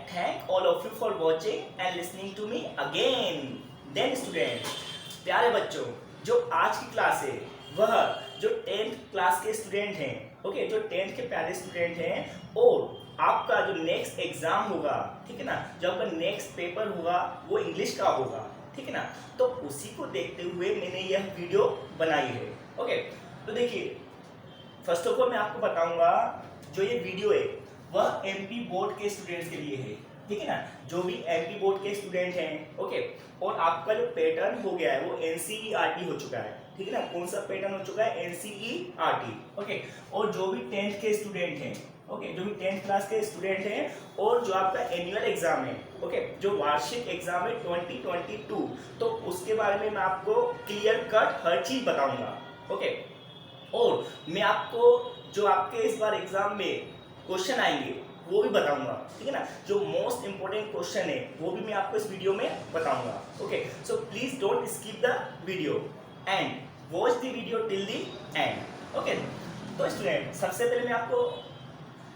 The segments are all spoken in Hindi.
thank all of you for watching and listening to me again. Then students, प्यारे बच्चों, जो आज की क्लास है वह जो 10th क्लास के स्टूडेंट हैं, ओके, जो 10th के प्यारे स्टूडेंट हैं और आपका जो नेक्स्ट एग्जाम होगा, ठीक है ना, जो आपका नेक्स्ट पेपर होगा वो इंग्लिश का होगा, ठीक है ना, तो उसी को देखते हुए मैंने यह वीडियो बनाई है। ओके, तो देखिए, फर्स्ट ऑफ ऑल मैं आपको बताऊंगा जो ये वीडियो है वह एमपी बोर्ड के स्टूडेंट्स के लिए है, ठीक है ना, जो भी एमपी बोर्ड के स्टूडेंट हैं, ओके, और आपका जो पैटर्न हो गया है वो एनसीईआरटी हो चुका है, ठीक है ना, कौन सा पैटर्न हो चुका है, एनसीईआरटी, ओके, और जो भी 10th के स्टूडेंट हैं, ओके, जो भी 10th क्लास के स्टूडेंट हैं और जो आपका एनुअल एग्जाम है, ओके, जो वार्षिक एग्जाम है 2022, तो उसके बारे में मैं आपको क्लियर कट हर चीज बताऊंगा, ओके, और मैं आपको जो आपके इस बार एग्जाम में क्वेश्चन आएंगे वो भी बताऊंगा, ठीक है ना, जो मोस्ट इंपॉर्टेंट क्वेश्चन है वो भी मैं आपको इस वीडियो में बताऊंगा। Okay, so please don't skip the video and watch the video till the end. Okay, तो स्टूडेंट, सबसे पहले मैं आपको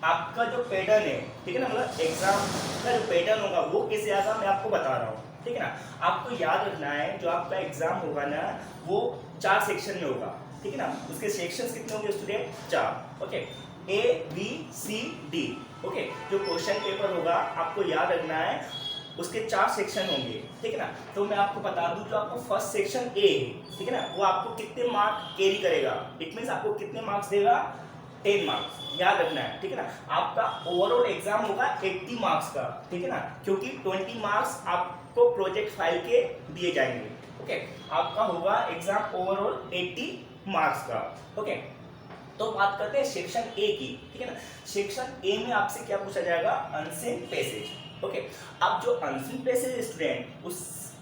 आपका जो पैटर्न है, ठीक है ना, मतलब एग्जाम का जो पैटर्न होगा वो कैसे आएगा मैं आपको बता रहा हूँ, ठीक है ना। आपको याद रखना है जो आपका एग्जाम होगा ना वो 4 सेक्शन में होगा, ठीक है ना, उसके सेक्शंस कितने होंगे student, 4, okay, A B C D, okay, जो क्वेश्चन पेपर होगा आपको याद रखना है उसके 4 सेक्शन होंगे, ठीक है ना। तो मैं आपको बता दूं जो आपको फर्स्ट सेक्शन ए है, ठीक है ना, वो आपको कितने मार्क कैरी करेगा, इट मींस आपको कितने मार्क्स देगा, 10 मार्क्स, याद रखना है, ठीक है ना। आपका ओवरऑल एग्जाम होगा 80 मार्क्स का, ठीक है ना, क्योंकि 20 मार्क्स आपको प्रोजेक्ट फाइल के दिए जाएंगे, ओके, आपका होगा एग्जाम ओवरऑल 80 मार्क्स का। ओके, तो बात करते हैं सेक्शन ए की, ठीक है ना। सेक्शन ए में आपसे क्या पूछा जाएगा, अनसीन पैसेज, ओके। अब जो अनसीन पैसेज स्टूडेंट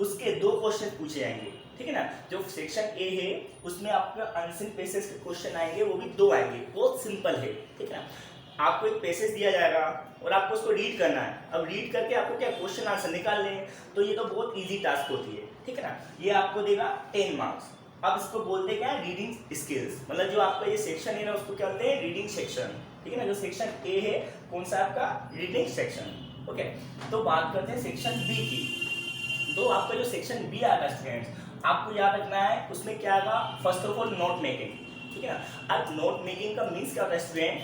उसके 2 क्वेश्चन पूछे जाएंगे, ठीक है ना। जो सेक्शन ए है उसमें आपका अनसीन पैसेज के क्वेश्चन आएंगे, वो भी 2 आएंगे, बहुत सिंपल है, ठीक है ना। आपको एक पैसेज दिया जाएगा और आपको उसको रीड करना है। अब रीड करके आपको क्या क्वेश्चन आंसर निकालने हैं, तो ये तो बहुत ईजी टास्क होती है, ठीक है ना। ये आपको देगा 10 मार्क्स। अब इसको बोलते क्या है, रीडिंग स्किल्स, मतलब जो आपका ये सेक्शन है ना उसको क्या बोलते हैं, रीडिंग सेक्शन, ठीक है ना। जो सेक्शन ए है कौन सा आपका, रीडिंग सेक्शन, ओके। तो बात करते हैं सेक्शन बी की। तो आपका जो सेक्शन बी आएगा स्टूडेंट्स, आपको याद रखना है उसमें क्या आएगा, first of all note making, ठीक है ना। अब नोट मेकिंग का मीन्स क्या होता है स्टूडेंट,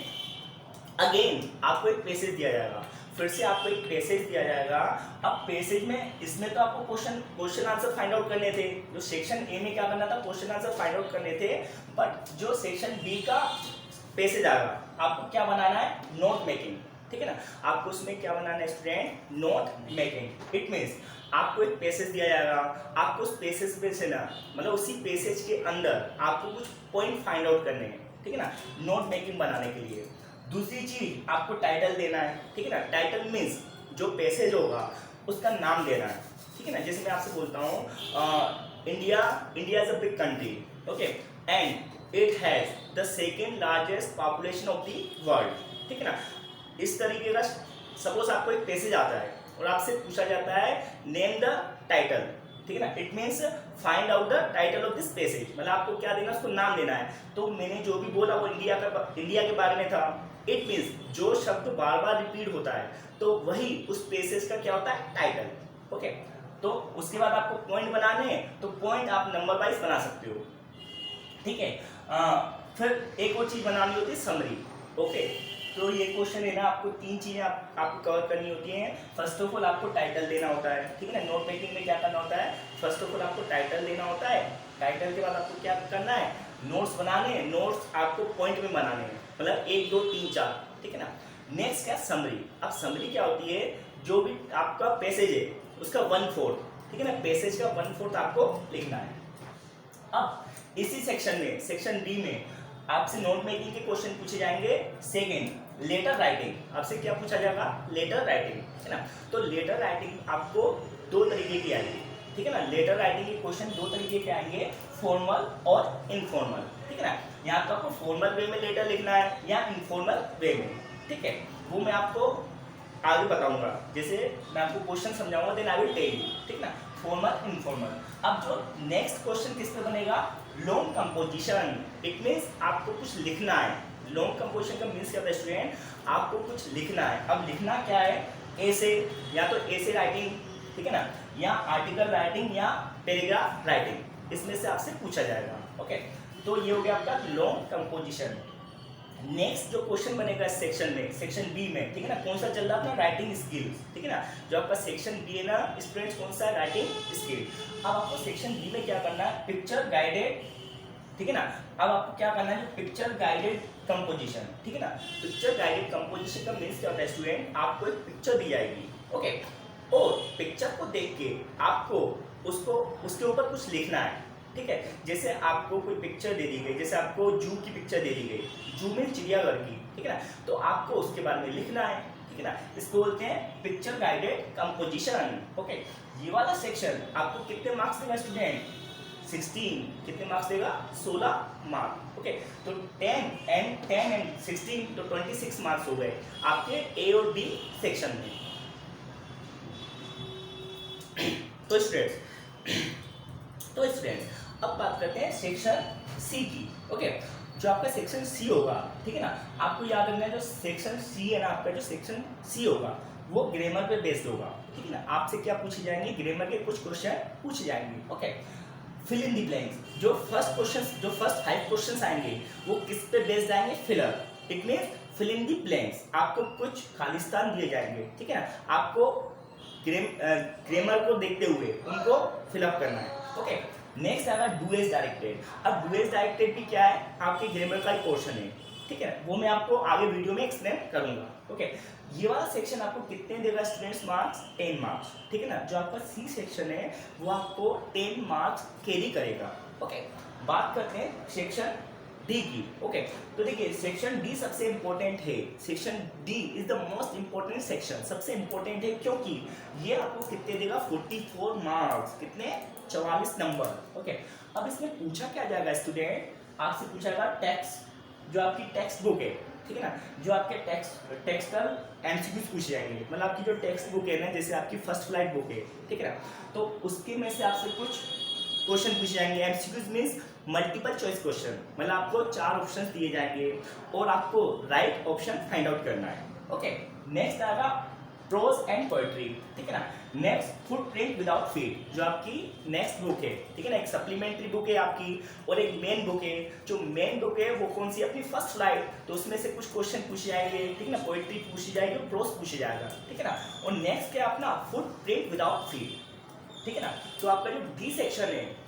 अगेन आपको एक पैसेज दिया जाएगा, फिर से आपको एक पैसेज दिया जाएगा। अब पैसेज में इसमें तो आपको क्वेश्चन आंसर फाइंड आउट करने थे, जो सेक्शन ए में क्या करना था, क्वेश्चन आंसर फाइंड आउट करने थे, बट जो सेक्शन बी का पैसेज आएगा आपको क्या बनाना है, नोट मेकिंग, ठीक है ना। आपको उसमें क्या बनाना है student, note making. It means आपको एक पैसेज दिया जाएगा, आपको उस पैसेज पे से ना, मतलब उसी पैसेज के अंदर आपको कुछ पॉइंट फाइंड आउट करने हैं, ठीक है ना, नोट मेकिंग बनाने के लिए। दूसरी चीज आपको टाइटल देना है, ठीक है ना। टाइटल मीन्स जो पैसेज होगा उसका नाम देना है, ठीक है ना। जैसे मैं आपसे बोलता हूँ India is a big country, okay, and it has the second largest population of the world, ठीक है ना। इस तरीके का सपोज आपको एक पैसेज आता है और आपसे पूछा जाता है नेम द टाइटल, ठीक है ना। It means find out the title of this passage, मतलब आपको क्या देना, उसको नाम देना है। तो मैंने जो भी बोला वो इंडिया के बारे में था। इट मीन्स जो शब्द बार बार रिपीट होता है तो वही उस पैसेज का क्या होता है, टाइटल, ओके। तो उसके बाद आपको पॉइंट बनाने हैं, तो पॉइंट आप नंबर वाइज बना सकते हो, ठीक है। फिर एक और चीज बनानी होती है, समरी, ओके। तो ये क्वेश्चन है ना, आपको 3 चीजें आपको कवर करनी होती हैं। फर्स्ट ऑफ ऑल आपको टाइटल देना होता है, ठीक है ना। नोट मेकिंग में क्या करना होता है, फर्स्ट ऑफ ऑल आपको टाइटल देना होता है, टाइटल के बाद आपको क्या करना है, नोट्स बनाने हैं, नोट्स आपको पॉइंट में बनाने हैं, मतलब 1 2 3 4, ठीक है ना। नेक्स्ट क्या, समरी। अब समरी क्या होती है, जो भी आपका पैसेज है उसका 1/4, ठीक है ना, पैसेज का 1/4 आपको लिखना है। अब इसी सेक्शन में, सेक्शन बी में आपसे नोट मेकिंग के क्वेश्चन पूछे जाएंगे। सेकेंड, लेटर राइटिंग, आपसे क्या पूछा जाएगा, लेटर राइटिंग, है ना। तो लेटर राइटिंग आपको 2 तरीके की आएगी, ठीक है ना। लेटर राइटिंग के क्वेश्चन 2 तरीके के आएंगे, फॉर्मल और इनफॉर्मल, ठीक है ना। यहाँ तो आपको फॉर्मल वे में लेटर लिखना है या इनफॉर्मल वे में, ठीक है, वो मैं आपको आगे बताऊंगा। जैसे मैं आपको क्वेश्चन समझाऊंगा, then I will tell you, ठीक ना, फॉर्मल इनफॉर्मल। अब जो नेक्स्ट क्वेश्चन किस पे बनेगा, लॉन्ग कंपोजिशन। इट मीन्स आपको कुछ लिखना है। लॉन्ग कंपोजिशन का मीन्स क्या होता है स्टूडेंट, आपको कुछ लिखना है। अब लिखना क्या है, ऐसे, या तो ऐसे राइटिंग, ठीक है ना, या आर्टिकल राइटिंग या पैराग्राफ राइटिंग, इसमें से आपसे पूछा जाएगा। ओके, तो ये हो गया आपका लॉन्ग कंपोजिशन। नेक्स्ट जो क्वेश्चन बनेगा इस सेक्शन में, सेक्शन बी में, ठीक है ना, कौन सा चल रहा है अपना, राइटिंग स्किल्स, ठीक है ना, जो आपका सेक्शन बी है ना स्टूडेंट्स, कौन सा है, राइटिंग स्किल। अब आपको सेक्शन बी में क्या करना है, पिक्चर गाइडेड, ठीक है ना, अब आपको क्या करना है, पिक्चर गाइडेड कंपोजिशन, ठीक है ना। पिक्चर गाइडेड कंपोजिशन का मीन्स क्या होता है स्टूडेंट, आपको एक पिक्चर दी जाएगी, ओके, और पिक्चर को देख के आपको उसको उसके ऊपर कुछ लिखना है, ठीक है। जैसे आपको कोई पिक्चर दे दी गई, जैसे आपको जू की पिक्चर दे दी गई, जू में चिड़ियाघर की, ठीक है ना, तो आपको उसके बारे में लिखना है, ठीक है ना, इसको बोलते हैं पिक्चर गाइडेड कंपोजिशन। ओके, ये वाला सेक्शन आपको कितने मार्क्स देगा स्टूडेंट, 16, कितने मार्क्स देगा, 16 मार्क्स। ओके, तो 10 एंड 16 तो 26 मार्क्स हो गए आपके ए और बी सेक्शन में। तो स्टूडेंट्स अब बात करते हैं सेक्शन सी की। ओके, जो आपका सेक्शन सी होगा, ठीक है ना, आपको याद रखना है जो सेक्शन सी है ना, आपका जो सेक्शन सी होगा वो ग्रामर पे बेस्ड होगा, ठीक है ना। आपसे क्या पूछे जाएंगे, ग्रामर के कुछ क्वेश्चन पूछे जाएंगे। Okay, fill in the blanks, जो फर्स्ट 5 क्वेश्चंस आएंगे वो किस पे बेस्ड आएंगे, filler, it means fill in the blanks, आपको कुछ खालिस्तान दिए जाएंगे, ठीक है ना, आपको ग्रामर को देखते हुए उनको फिलअप करना है। ओके, नेक्स्ट आएगा डू एज डायरेक्टेड। अब डू एज डायरेक्टेड भी क्या है, आपके ग्रामर का ही पोर्शन है, ठीक है, वो मैं आपको आगे वीडियो में एक्सप्लेन करूंगा। ओके, ये वाला सेक्शन आपको कितने देगा स्टूडेंट्स, मार्क्स 10 मार्क्स, ठीक है ना। जो आपका सी सेक्शन है वो आपको 10 मार्क्स कैरी करेगा। ओके, बात करते हैं सेक्शन डी की। ओके, तो देखिए सेक्शन डी सबसे इंपॉर्टेंट है, section D is the most important section, सबसे इंपॉर्टेंट है क्योंकि ये आपको कितने देगा, 44 मार्क्स, कितने, 44 नंबर। ओके, अब इसमें पूछा क्या जाएगा स्टूडेंट, आपसे पूछा जाएगा टेक्स्ट, जो आपकी टेक्स्ट बुक है, ठीक है ना, जो आपके टेक्सटल एमसीक्यूज पूछे जाएंगे, मतलब आपकी जो टेक्स्ट बुक है ना, जैसे आपकी फर्स्ट फ्लाइट बुक है, ठीक है ना, तो उसके में से आपसे कुछ क्वेश्चन पूछे जाएंगे। MCQs means multiple choice question, मतलब आपको 4 ऑप्शंस दिए जाएंगे और आपको राइट ऑप्शन फाइंड आउट करना है। ओके, नेक्स्ट आएगा प्रोज एंड पोएट्री, ठीक है ना। नेक्स्ट फुटप्रिंट विदाउट फीट, जो आपकी नेक्स्ट बुक है, ठीक है ना, एक सप्लीमेंट्री बुक है आपकी और एक मेन बुक है। जो मेन बुक है वो कौन सी, अपनी फर्स्ट फ्लाइट, तो उसमें से कुछ क्वेश्चन पूछे जाएंगे, ठीक है ना, पोएट्री पूछी जाएगी, प्रोज पूछे जाएगा, ठीक है ना। और नेक्स्ट क्या अपना फुटप्रिंट विदाउट फीट, ठीक है ना। तो आपका जो डी सेक्शन है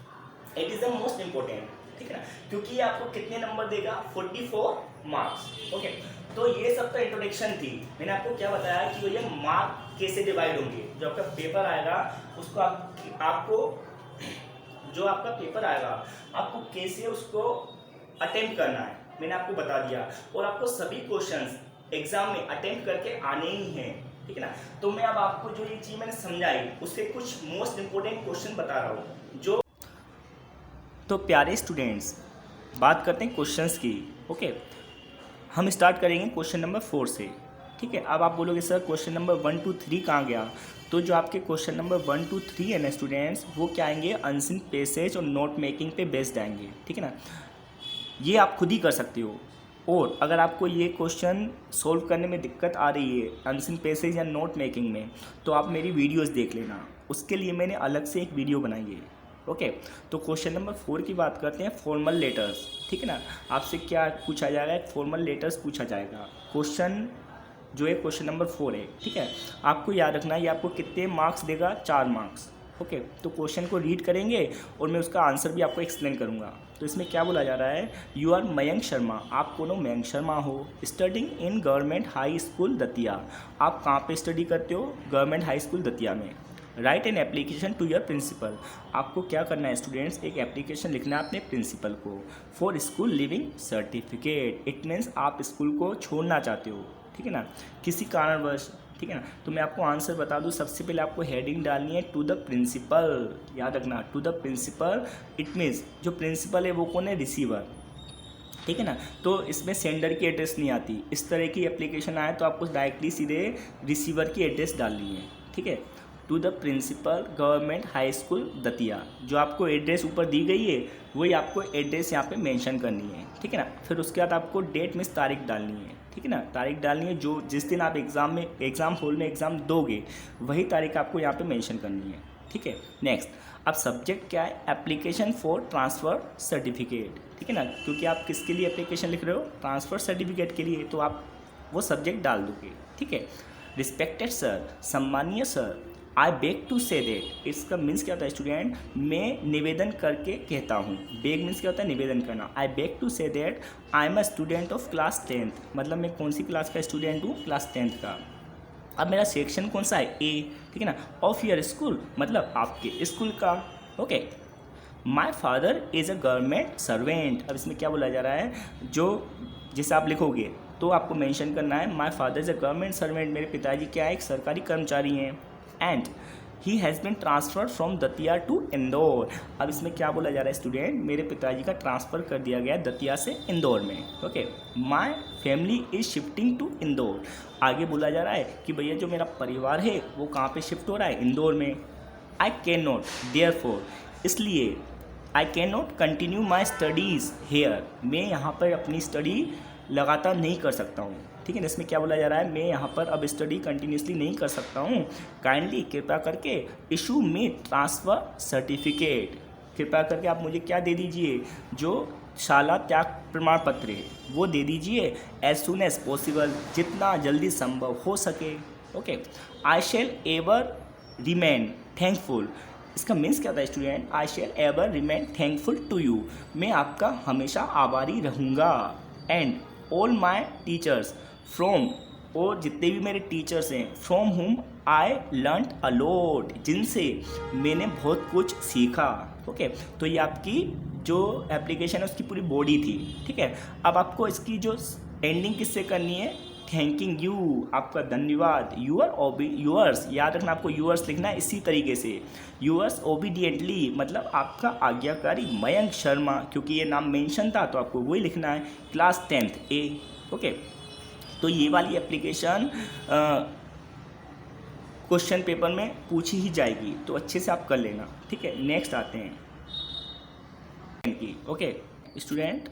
it is the most important, ठीक है ना, क्योंकि ये आपको कितने नंबर देगा, 44 मार्क्स। ओके, तो ये सब तो इंट्रोडक्शन थी, मैंने आपको क्या बताया कि ये मार्क कैसे डिवाइड होंगे, जो आपका पेपर आएगा उसको आपको जो आपका पेपर आएगा आपको कैसे उसको अटेम्प्ट करना है, मैंने आपको बता दिया, और आपको सभी क्वेश्चंस एग्जाम में अटेम्प्ट करके आने ही हैं, ठीक है ना। तो मैं अब आपको जो ये चीज़ मैंने समझाई उसके कुछ मोस्ट इंपोर्टेंट क्वेश्चन बता रहा हूँ जो। तो प्यारे स्टूडेंट्स, बात करते हैं क्वेश्चंस की। ओके, हम स्टार्ट करेंगे क्वेश्चन नंबर 4 से, ठीक है। अब आप बोलोगे सर क्वेश्चन नंबर 1 2 3 कहाँ गया, तो जो आपके क्वेश्चन नंबर 1 2 3 है ना स्टूडेंट्स, वो क्या आएंगे, अनसीन पैसेज और नोट मेकिंग पे बेस्ड आएंगे, ठीक है ना। ये आप खुद ही कर सकते हो, और अगर आपको ये क्वेश्चन सोल्व करने में दिक्कत आ रही है अनसीन पैसेज या नोट मेकिंग में, तो आप मेरी वीडियोस देख लेना, उसके लिए मैंने अलग से एक वीडियो बनाई है। ओके, तो क्वेश्चन नंबर 4 की बात करते हैं, फॉर्मल लेटर्स, ठीक है ना। आपसे क्या पूछा जाएगा, एक फॉर्मल लेटर्स पूछा जाएगा। क्वेश्चन जो है क्वेश्चन नंबर 4 है, ठीक है। आपको याद रखना है ये आपको कितने मार्क्स देगा, 4 मार्क्स। ओके, तो क्वेश्चन को रीड करेंगे और मैं उसका आंसर भी आपको एक्सप्लेन करूंगा। तो इसमें क्या बोला जा रहा है, यू आर मयंक शर्मा, आप कौन मयंक शर्मा हो, studying in government high school Datia, आप कहाँ पे स्टडी करते हो, गवर्नमेंट हाई स्कूल दतिया में। Write an application to your principal, आपको क्या करना है स्टूडेंट्स, एक एप्लीकेशन लिखना है अपने प्रिंसिपल को, for school leaving certificate, it means आप स्कूल को छोड़ना चाहते हो, ठीक है ना, किसी कारणवश, ठीक है ना। तो मैं आपको आंसर बता दूं, सबसे पहले आपको हेडिंग डालनी है टू द प्रिंसिपल, याद रखना to the principal, it means जो प्रिंसिपल है वो कौन है, रिसीवर, ठीक है ना। तो इसमें सेंडर की एड्रेस नहीं आती, इस तरह की एप्लीकेशन आए तो आपको डायरेक्टली सीधे रिसीवर की एड्रेस डालनी है, ठीक है। To the principal government high school Datia, जो आपको एड्रेस ऊपर दी गई है वही आपको एड्रेस यहाँ पे मेंशन करनी है, ठीक है ना। फिर उसके बाद आपको डेट मीन्स तारीख डालनी है, ठीक है ना, तारीख डालनी है जो जिस दिन आप एग्ज़ाम हॉल में एग्ज़ाम दोगे वही तारीख आपको यहाँ पे मेंशन करनी है, ठीक है। नेक्स्ट, अब सब्जेक्ट क्या है, एप्लीकेशन फॉर ट्रांसफ़र सर्टिफिकेट, ठीक है ना, क्योंकि आप किसके लिए एप्लीकेशन लिख रहे हो, ट्रांसफ़र सर्टिफिकेट के लिए, तो आप वो सब्जेक्ट डाल दोगे, ठीक है। रिस्पेक्टेड सर, सम्मानीय sir, I beg to say that, इसका मीन्स क्या होता है स्टूडेंट, मैं निवेदन करके कहता हूँ, बेग मीन्स क्या होता है, निवेदन करना। I beg to say that I am a student of class 10th, मतलब मैं कौन सी क्लास का स्टूडेंट हूँ, क्लास 10th का। अब मेरा सेक्शन कौन सा है, ए, ठीक है ना, ऑफ योर स्कूल, मतलब आपके स्कूल का, okay. My father is a government servant, अब इसमें क्या बोला जा रहा है, जो जैसे आप लिखोगे तो आपको मेंशन करना है my father is a government servant, मेरे पिताजी क्या है, एक सरकारी कर्मचारी हैं। And he has been transferred from Datia to Indore, अब इसमें क्या बोला जा रहा है स्टूडेंट, मेरे पिताजी का ट्रांसफ़र कर दिया गया दतिया से इंदौर में, okay. My family is shifting to Indore, आगे बोला जा रहा है कि भैया जो मेरा परिवार है वो कहाँ पे शिफ्ट हो रहा है, इंदौर में। आई कैन नॉट देयरफॉर, इसलिए I can not continue my studies here, मैं यहाँ पर अपनी स्टडी लगातार नहीं कर सकता हूँ, ठीक है ना। इसमें क्या बोला जा रहा है, मैं यहाँ पर अब स्टडी कंटिन्यूसली नहीं कर सकता हूँ, काइंडली कृपया करके इशू मी ट्रांसफ़र सर्टिफिकेट, कृपया करके आप मुझे क्या दे दीजिए, जो शाला त्याग प्रमाण पत्र है वो दे दीजिए, एज सुन एज पॉसिबल, जितना जल्दी संभव हो सके, okay. I shall ever remain thankful, इसका मीन्स क्या होता है student, I shall ever remain thankful to you, मैं आपका हमेशा आभारी रहूँगा। And all my teachers from, और जितने भी मेरे टीचर्स हैं, फ्रॉम हुम आई लर्नड अ लॉट, जिनसे मैंने बहुत कुछ सीखा, ओके। तो ये आपकी जो एप्लीकेशन है उसकी पूरी बॉडी थी, ठीक है। अब आपको इसकी जो एंडिंग किससे करनी है, थैंकिंग यू, आपका धन्यवाद, यूअर्स, याद रखना आपको यूअर्स लिखना है इसी तरीके से, यूअर्स ओबीडियंटली, मतलब आपका आज्ञाकारी मयंक शर्मा, क्योंकि ये नाम मेंशन था तो आपको वही लिखना है, क्लास 10th ए, ओके। तो ये वाली एप्लीकेशन क्वेश्चन पेपर में पूछी ही जाएगी, तो अच्छे से आप कर लेना, ठीक है। नेक्स्ट आते हैं ओके स्टूडेंट,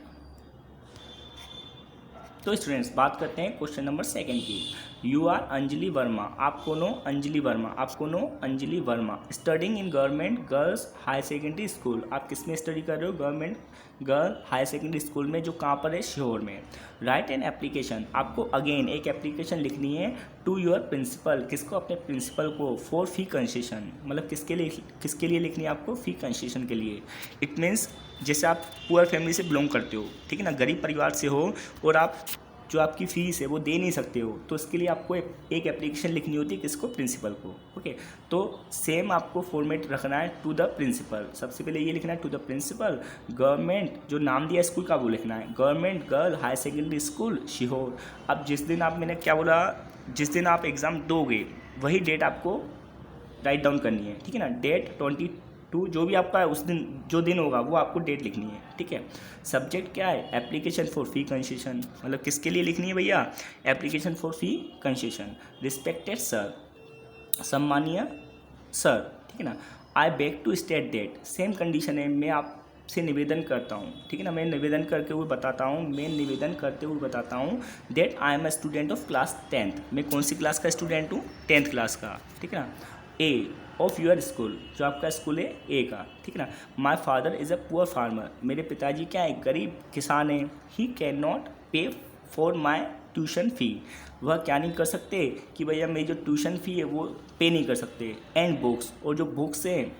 तो स्टूडेंट्स बात करते हैं क्वेश्चन नंबर 2 की। यू आर अंजलि वर्मा, आप कौन हो, अंजलि वर्मा, आप कौन हो, Anjali Verma, studying in government girls high secondary school, आप किस में स्टडी कर रहे हो, government girl high secondary school में, जो कहाँ पर है, सीहोर में। राइट एन एप्लीकेशन, आपको अगेन एक एप्लीकेशन लिखनी है टू योर प्रिंसिपल, किसको, अपने प्रिंसिपल को, फॉर फी कंसेशन, मतलब किसके लिए लिखनी है आपको, फी कंसेशन के लिए। इट मीन्स जैसे आप पुअर फैमिली से बिलोंग करते हो, ठीक है ना, गरीब परिवार से हो और आप जो आपकी फ़ीस है वो दे नहीं सकते हो, तो इसके लिए आपको एक एप्लीकेशन लिखनी होती है, किसको, प्रिंसिपल को, ओके। तो सेम आपको फॉर्मेट रखना है, टू द प्रिंसिपल, सबसे पहले ये लिखना है टू द प्रिंसिपल, गवर्नमेंट जो नाम दिया स्कूल का वो लिखना है, government girl high secondary school Sehore. अब जिस दिन आप, मैंने क्या बोला, जिस दिन आप एग्ज़ाम दोगे वही डेट आपको राइट डाउन करनी है, ठीक है ना, डेट 22 जो भी आपका उस दिन जो दिन होगा वो आपको डेट लिखनी है, ठीक है। सब्जेक्ट क्या है, एप्लीकेशन फॉर फी कंसेशन, मतलब किसके लिए लिखनी है भैया, application for fee concession. Respected sir, सम्मानीय सर, ठीक है ना। I beg to state that, same condition है, मैं आपसे निवेदन करता हूँ, ठीक है ना, मैं निवेदन करते हुए बताता हूँ that I am a student of class 10th, मैं कौन सी क्लास का स्टूडेंट हूँ, 10th क्लास का, ठीक है ना। ए ऑफ योर स्कूल, जो आपका स्कूल है ए का, ठीक है ना। माई father is a poor farmer, मेरे पिताजी क्या है, गरीब किसान हैं। ही कैन नॉट पे फॉर माई ट्यूशन फ़ी, वह क्या नहीं कर सकते कि भैया मेरी जो ट्यूशन फ़ी है वो पे नहीं कर सकते। एंड बुक्स, और जो बुक्स हैं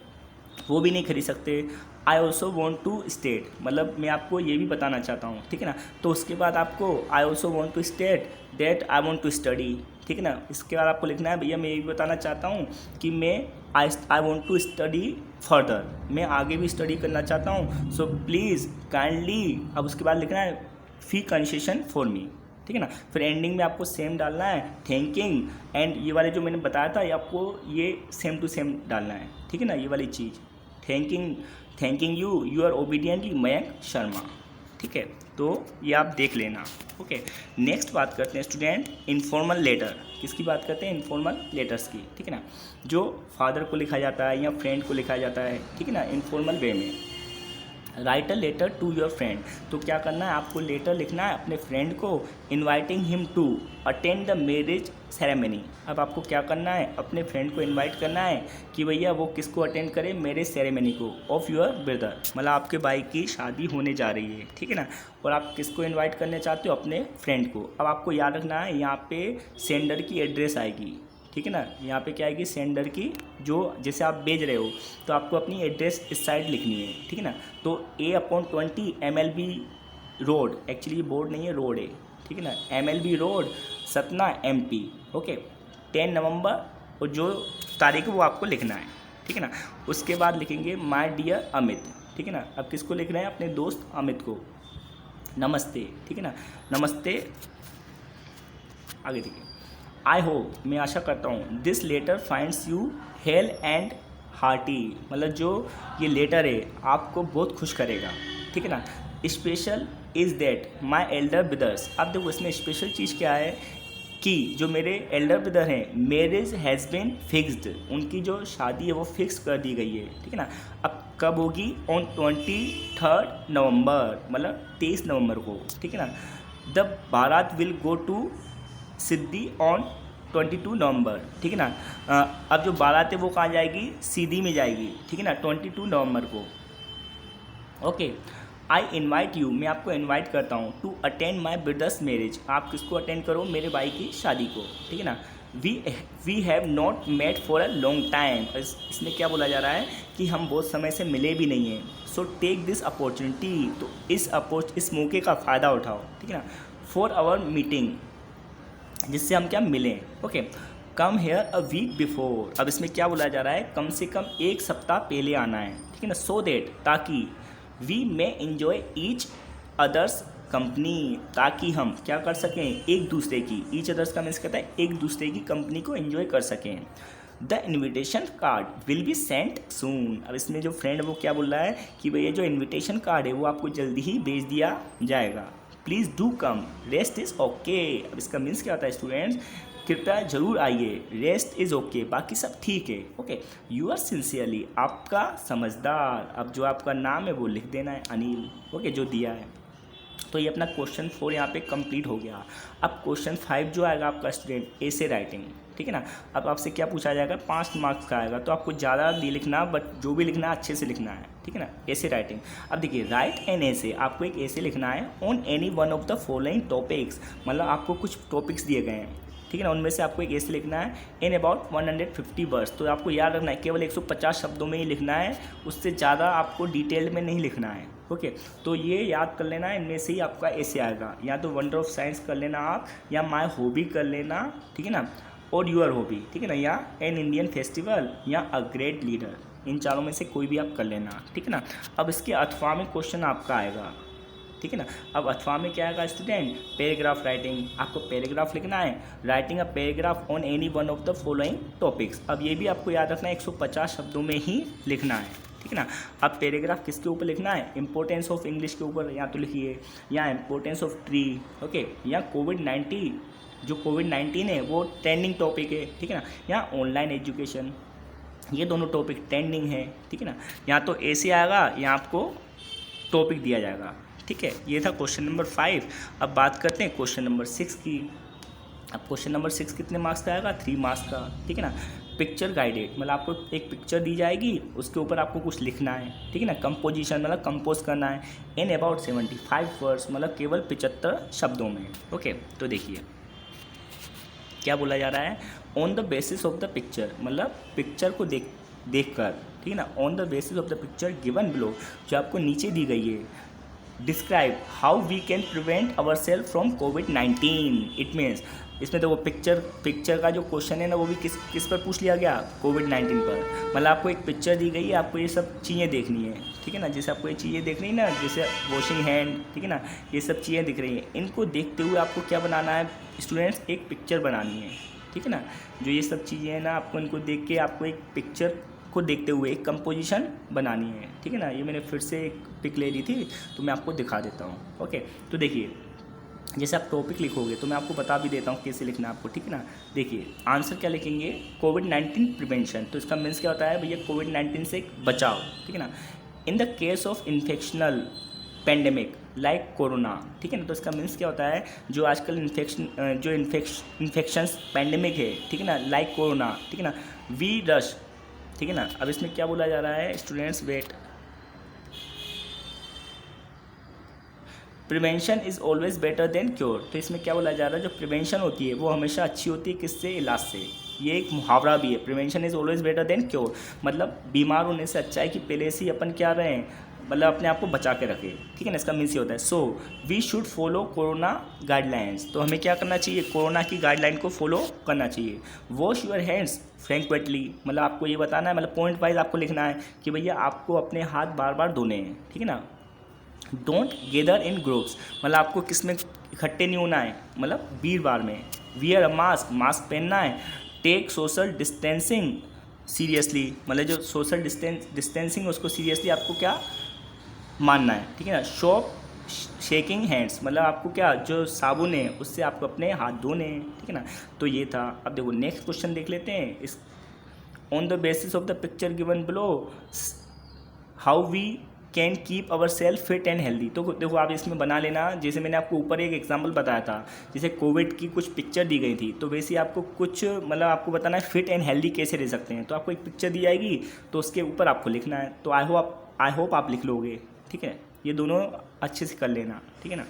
वो भी नहीं खरीद सकते। I also want to state, मतलब मैं आपको ये भी बताना चाहता हूँ, ठीक है ना। तो उसके बाद आपको I also want to state that I want to study, ठीक है ना। इसके बाद आपको लिखना है भैया मैं ये भी बताना चाहता हूँ कि मैं I want to study further, मैं आगे भी स्टडी करना चाहता हूँ, सो प्लीज़ काइंडली, अब उसके बाद लिखना है फी कंसेशन फॉर मी, ठीक है ना। फिर एंडिंग में आपको सेम डालना है, थैंकिंग, एंड ये वाले जो मैंने बताया था ये आपको ये सेम टू सेम डालना है, ठीक है ना, ये वाली चीज़, thanking you yours obediently Mayank Sharma, ठीक है। तो ये आप देख लेना, ओके। नेक्स्ट बात करते हैं स्टूडेंट, इनफॉर्मल लेटर, किसकी बात करते हैं, इनफॉर्मल लेटर्स की, ठीक है ना, जो फादर को लिखा जाता है या फ्रेंड को लिखा जाता है, ठीक है ना, इनफॉर्मल वे में। Write a letter to your friend. तो क्या करना है, आपको लेटर लिखना है अपने फ्रेंड को, inviting him to attend the marriage ceremony. अब आपको क्या करना है, अपने फ्रेंड को इनवाइट करना है कि भैया वो किसको अटेंड करे, मैरिज सेरेमनी को ऑफ योर ब्रदर, मतलब आपके भाई की शादी होने जा रही है, ठीक है ना। और आप किसको इन्वाइट करने चाहते हो, अपने फ्रेंड को। अब आपको याद रखना है यहाँ पे सेंडर की एड्रेस आएगी, ठीक है ना। यहाँ पे क्या आएगी, सेंडर की, जो जैसे आप भेज रहे हो तो आपको अपनी एड्रेस इस साइड लिखनी है, ठीक है ना। तो A/20 MLB रोड, एक्चुअली ये बोर्ड नहीं है, रोड है, ठीक है ना। MLB road, Satna MP, okay, 10 नवंबर, और जो तारीख है वो आपको लिखना है, ठीक है ना। उसके बाद लिखेंगे माय डियर अमित, ठीक है ना। अब किसको लिखना है, अपने दोस्त अमित को, नमस्ते, ठीक है ना, नमस्ते। आगे देखिए, आई होप, मैं आशा करता हूँ, this letter finds you hale and hearty, मतलब जो ये लेटर है आपको बहुत खुश करेगा, ठीक है ना। Special is that my elder brothers, अब देखो इसमें स्पेशल चीज़ क्या है कि जो मेरे एल्डर ब्रदर हैं, मैरिज हैज़ बीन फिक्स्ड, उनकी जो शादी है वो फिक्स कर दी गई है, ठीक है ना। अब कब होगी, ऑन 23 नवंबर, मतलब 23 नवंबर को, ठीक है ना। The baraat will go to Siddhi on 22 November, ठीक है ना। अब जो बारात है वो कहाँ जाएगी, सीधी में जाएगी, ठीक है ना, 22 नवंबर को। ओके, आई इन्वाइट यू, मैं आपको इन्वाइट करता हूँ, to attend my brother's marriage, आप किसको अटेंड करो, मेरे भाई की शादी को, ठीक है ना। We have not met for a long time, इसमें क्या बोला जा रहा है कि हम बहुत समय से मिले भी नहीं हैं। सो टेक दिस अपॉर्चुनिटी, तो इस मौके का फ़ायदा उठाओ, ठीक है ना, फॉर आवर मीटिंग, जिससे हम क्या मिलें। Okay, come here a week before, अब इसमें क्या बोला जा रहा है, कम से कम एक सप्ताह पहले आना है, ठीक है ना। सो दैट, ताकि we may enjoy each other's company, ताकि हम क्या कर सकें, एक दूसरे की, ईच अदर्स का मीन्स कहता है एक दूसरे की कंपनी को एंजॉय कर सकें। The invitation card will be sent soon, अब इसमें जो फ्रेंड वो क्या बोल रहा है कि भैया जो इन्विटेशन कार्ड है वो आपको जल्दी ही भेज दिया जाएगा। Please do come, rest is okay, अब इसका मीन्स क्या होता है स्टूडेंट्स, कृपया जरूर आइए, रेस्ट इज़ ओके, बाकी सब ठीक है। ओके, यू आर सिंसियरली, आपका समझदार, अब जो आपका नाम है वो लिख देना है, अनिल, ओके, जो दिया है। तो ये अपना क्वेश्चन 4 यहाँ पे कंप्लीट हो गया। अब क्वेश्चन 5 जो आएगा आपका स्टूडेंट, ऐसे राइटिंग, ठीक है ना। अब आपसे क्या पूछा जाएगा, 5 मार्क्स का आएगा, तो आपको ज़्यादा नहीं लिखना, बट जो भी लिखना है अच्छे से लिखना है, ठीक है ना, ऐसे राइटिंग। अब देखिए, राइट एन ऐसे, आपको एक ऐसे लिखना है on any one of the following topics, मतलब आपको कुछ टॉपिक्स दिए गए हैं, ठीक है ना, उनमें से आपको एक ऐसे लिखना है इन अबाउट 150 वर्ड्स। तो आपको याद रखना है केवल 150 शब्दों में ही लिखना है, उससे ज़्यादा आपको डिटेल में नहीं लिखना है। ओके, तो ये याद कर लेना, इनमें से ही आपका ऐसे आएगा, या तो वंडर ऑफ साइंस कर लेना आप, या माय हॉबी कर लेना, ठीक है ना, और यूर हॉबी, ठीक है ना, या एन इंडियन फेस्टिवल, या अ ग्रेट लीडर, इन चारों में से कोई भी आप कर लेना, ठीक है ना। अब इसके अथवा में क्वेश्चन आपका आएगा, ठीक है ना। अब अथवा में क्या आएगा स्टूडेंट, पैराग्राफ राइटिंग, आपको पैराग्राफ लिखना है, writing a paragraph on any one of the following topics. अब ये भी आपको याद रखना है 150 शब्दों में ही लिखना है, ठीक है ना। अब पैराग्राफ किसके ऊपर लिखना है, इंपॉर्टेंस ऑफ इंग्लिश के ऊपर, या तो लिखिए, या इंपॉर्टेंस ऑफ ट्री, ओके, या कोविड-19, जो कोविड-19 है वो ट्रेंडिंग टॉपिक है, ठीक है ना, या ऑनलाइन एजुकेशन, ये दोनों टॉपिक ट्रेंडिंग है, ठीक है ना। या तो ऐसे आएगा या आपको टॉपिक दिया जाएगा, ठीक है। ये था क्वेश्चन नंबर 5। अब बात करते हैं क्वेश्चन नंबर 6 की। अब क्वेश्चन नंबर 6 कितने मार्क्स का आएगा, 3 मार्क्स का, ठीक है ना। पिक्चर गाइडेड, मतलब आपको एक पिक्चर दी जाएगी, उसके ऊपर आपको कुछ लिखना है, ठीक है ना। कंपोजिशन मतलब कंपोज करना है इन अबाउट 75 वर्ड्स, मतलब केवल 75 शब्दों में। ओके, तो देखिए क्या बोला जा रहा है, on the basis of the picture, मतलब पिक्चर को देख कर, ठीक है ना, on the basis of the picture given below, जो आपको नीचे दी गई है, describe how we can prevent our self from कोविड-19। इट मीन्स, इसमें तो वो पिक्चर का जो क्वेश्चन है ना, वो भी किस पर पूछ लिया गया, कोविड-19 पर। मतलब आपको एक पिक्चर दी गई है, आपको ये सब चीज़ें देखनी है, ठीक है ना। जैसे आपको ये चीज़ें देख रही है ना, जैसे वॉशिंग हैंड, ठीक है ना, ये सब चीज़ें दिख रही हैं, इनको देखते हुए आपको क्या बनाना है स्टूडेंट्स, एक पिक्चर बनानी है, ठीक है ना। जो ये सब चीज़ें हैं ना, आपको इनको देख के आपको एक पिक्चर को देखते हुए एक कंपोजिशन बनानी है, ठीक है ना। ये मैंने फिर से एक पिक ले ली थी, तो मैं आपको दिखा देता हूँ। ओके, तो देखिए, जैसे आप टॉपिक लिखोगे तो मैं आपको बता भी देता हूँ कैसे लिखना है आपको, ठीक है ना। देखिए आंसर क्या लिखेंगे, कोविड-19 प्रिवेंशन, तो इसका मीन्स क्या होता है भैया, कोविड-19 से बचाव, ठीक है ना। In the case of infectional pandemic like corona, ठीक है ना। तो इसका मीन्स क्या होता है, जो आजकल इन्फेक्शंस पेंडेमिक है, ठीक है ना, लाइक कोरोना, ठीक है ना, वी रश, ठीक है ना। अब इसमें क्या बोला जा रहा है students, wait, prevention is always better than cure. तो इसमें क्या बोला जा रहा है, जो प्रिवेंशन होती है वो हमेशा अच्छी होती है किससे, इलाज से। ये एक मुहावरा भी है, prevention is always better than cure, मतलब बीमार होने से अच्छा है कि पहले से ही अपन क्या रहें, मतलब अपने आप को बचा के रखें, ठीक है ना। इसका मीन्स ये होता है, so we should follow corona guidelines. तो हमें क्या करना चाहिए, कोरोना की गाइडलाइन को फॉलो करना चाहिए। वॉश यूर हैंड्स फ्रेक्वेंटली, मतलब आपको ये बताना है, मतलब पॉइंट वाइज आपको लिखना है कि भैया आपको अपने हाथ बार बार धोने हैं, ठीक है ना। डोंट गेदर इन ग्रुप्स, मतलब आपको किस में इकट्ठे नहीं होना है, मतलब भीड़ भाड़ में। वियर अ मास्क, मास्क पहनना है। टेक सोशल डिस्टेंसिंग सीरियसली, मतलब जो सोशल डिस्टेंसिंग उसको सीरियसली आपको क्या मानना है, ठीक है ना। शॉप शेकिंग हैंड्स, मतलब आपको क्या, जो साबुन है उससे आपको अपने हाथ धोने हैं, ठीक है ना। तो ये था। अब देखो नेक्स्ट क्वेश्चन देख लेते हैं। इस on the basis of the picture given below how we can keep our self fit and healthy. तो देखो आप इसमें बना लेना, जैसे मैंने आपको ऊपर एक एग्जांपल बताया था, जैसे कोविड की कुछ पिक्चर दी गई थी, तो वैसे आपको कुछ मतलब आपको बताना है फिट एंड हेल्दी कैसे रह सकते हैं। तो आपको एक पिक्चर दी जाएगी, तो उसके ऊपर आपको लिखना है। तो आई होप आप लिख लोगे, ठीक है। ये दोनों अच्छे से कर लेना, ठीक है ना।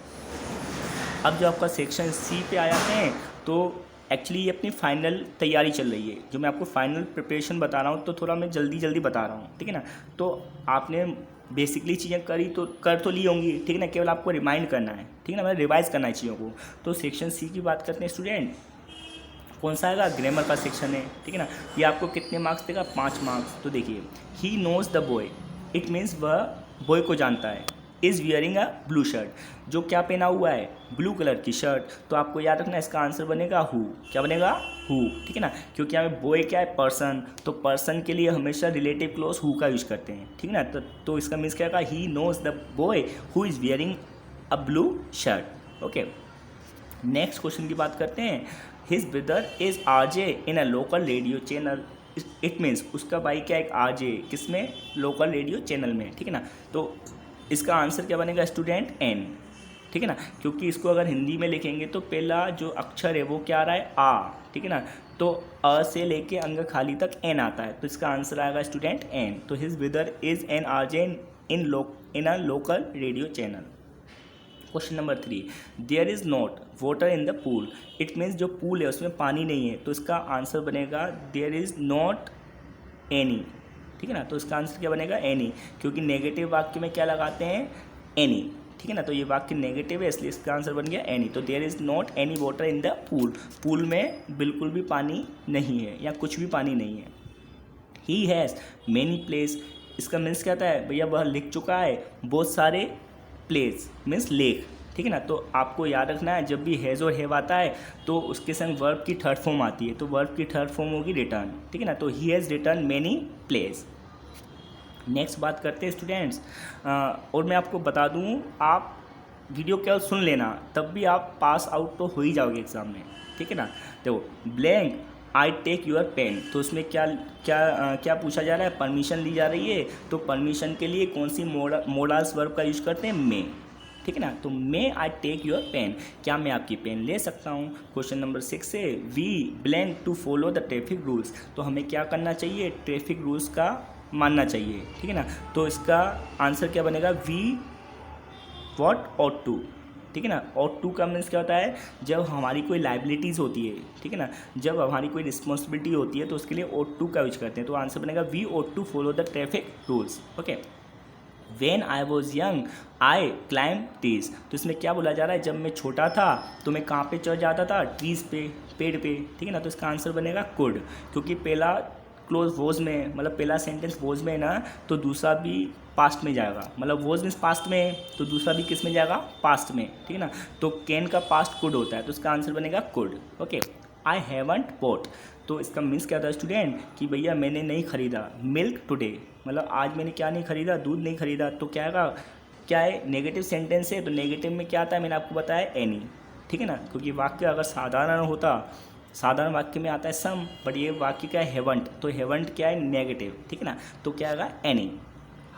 अब जो आपका सेक्शन सी पे आ जाते हैं, तो एक्चुअली ये अपनी फाइनल तैयारी चल रही है, जो मैं आपको फाइनल प्रिपरेशन बता रहा हूँ, तो थोड़ा मैं जल्दी बता रहा हूँ, ठीक है ना। तो आपने बेसिकली चीज़ें कर तो ली होंगी, ठीक है ना, केवल आपको रिमाइंड करना है, ठीक है ना, मतलब रिवाइज करना है चीज़ों को। तो सेक्शन सी की बात करते हैं स्टूडेंट, कौन सा आएगा, ग्रामर का सेक्शन है, ठीक है ना। ये आपको कितने मार्क्स देगा, 5 मार्क्स। तो देखिए, he knows the boy, it means वह बॉय को जानता है। Is wearing a blue shirt, जो क्या पहना हुआ है, ब्लू कलर की शर्ट। तो आपको याद रखना इसका आंसर बनेगा हु, क्या बनेगा, हु, ठीक है ना। क्योंकि हमें बॉय क्या है, पर्सन, तो पर्सन के लिए हमेशा रिलेटिव क्लोज हु का यूज करते हैं, ठीक है ना। तो इसका मीन्स क्या होगा, he knows the boy who is wearing a blue shirt. Okay, next question की बात करते हैं। His brother is RJ in a local radio channel, it means उसका भाई क्या एक आरजे, किसमें, लोकल रेडियो चैनल में, ठीक है ना। तो इसका आंसर क्या बनेगा स्टूडेंट, एन, ठीक है ना। क्योंकि इसको अगर हिंदी में लिखेंगे तो पहला जो अक्षर है वो क्या आ रहा है, आ, ठीक है ना। तो अ से लेके अंग खाली तक एन आता है, तो इसका आंसर आएगा स्टूडेंट एन। तो his brother is an RJ in a local radio channel. Question number 3, there is not water in the pool, it means जो पूल है उसमें पानी नहीं है, तो इसका आंसर बनेगा देयर इज़ नॉट एनी, ठीक है ना। तो इसका आंसर क्या बनेगा, एनी, क्योंकि नेगेटिव वाक्य में क्या लगाते हैं, एनी, ठीक है ना। तो ये वाक्य नेगेटिव है, इसलिए इसका आंसर बन गया एनी। तो there is not any water in the pool, pool में बिल्कुल भी पानी नहीं है या कुछ भी पानी नहीं है। ही हैज़ मैनी प्लेस, इसका मीन्स क्या होता है, भैया वह लिख चुका है बहुत सारे प्लेस, मीन्स लेक, ठीक है ना। तो आपको याद रखना है, जब भी हैज़ और हैव आता है तो उसके संग वर्ब की थर्ड फॉर्म आती है, तो वर्ब की थर्ड फॉर्म होगी रिटर्न, ठीक है ना। तो he has return many place. Next बात करते हैं स्टूडेंट्स, और मैं आपको बता दूं, आप वीडियो केवल सुन लेना, तब भी आप पास आउट तो हो ही जाओगे एग्ज़ाम में, ठीक है ना। देखो, blank I take your pen, तो उसमें क्या पूछा जा रहा है, परमिशन ली जा रही है। तो परमिशन के लिए कौन सी मोडाल्स वर्ब का यूज करते हैं, मे, ठीक है ना। तो मे आई टेक यूर पेन, क्या मैं आपकी पेन ले सकता हूँ। क्वेश्चन नंबर 6 है, we blank to follow the traffic rules, तो हमें क्या करना चाहिए, ट्रैफिक रूल्स का मानना चाहिए, ठीक है ना। तो इसका आंसर क्या बनेगा, वी वॉट ऑट टू, ठीक है ना। ऑट टू का मीन्स क्या होता है, जब हमारी कोई लाइबिलिटीज़ होती है, ठीक है ना, जब हमारी कोई रिस्पॉन्सिबिलिटी होती है तो उसके लिए ऑट टू का यूज करते हैं। तो आंसर बनेगा we ought to follow the traffic rules. Okay, when I was young I climb trees, तो इसमें क्या बोला जा रहा है, जब मैं छोटा था तो मैं कहाँ पे चढ़ जाता था, ट्रीज़ पे, पेड़ पे, ठीक है ना। तो इसका आंसर बनेगा कुड, क्योंकि पहला क्लोज वोज में, मतलब पहला सेंटेंस वोज में है ना, तो दूसरा भी पास्ट में जाएगा, मतलब वोज मीन्स पास्ट में है, तो दूसरा भी किस में जाएगा, पास्ट में, ठीक है ना। तो कैन का पास्ट कुड होता है, तो इसका आंसर बनेगा could. Okay, I haven't bought, तो इसका मीन्स क्या था स्टूडेंट, कि भैया मैंने नहीं खरीदा मिल्क टुडे, मतलब आज मैंने क्या नहीं खरीदा, दूध नहीं खरीदा। तो क्या आएगा, क्या है, नेगेटिव सेंटेंस है, तो नेगेटिव में क्या आता है, मैंने आपको बताया एनी, ठीक है ना। क्योंकि वाक्य अगर साधारण होता, साधारण वाक्य में आता है सम, बट ये वाक्य क्या है, हेवंट, तो हेवंट क्या है, नेगेटिव, ठीक है ना। तो क्या आएगा, any.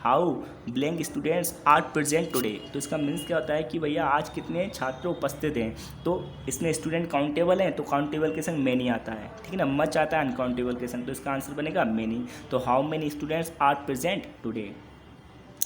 How blank students are present today. तो इसका मीन्स क्या होता है कि भैया आज कितने छात्र उपस्थित हैं। तो इसमें स्टूडेंट काउंटेबल हैं तो काउंटेबल के संग मैनी आता है, ठीक है ना। मच आता है अनकाउंटेबल के संग, तो इसका आंसर बनेगा मैनी। तो how many students are present today.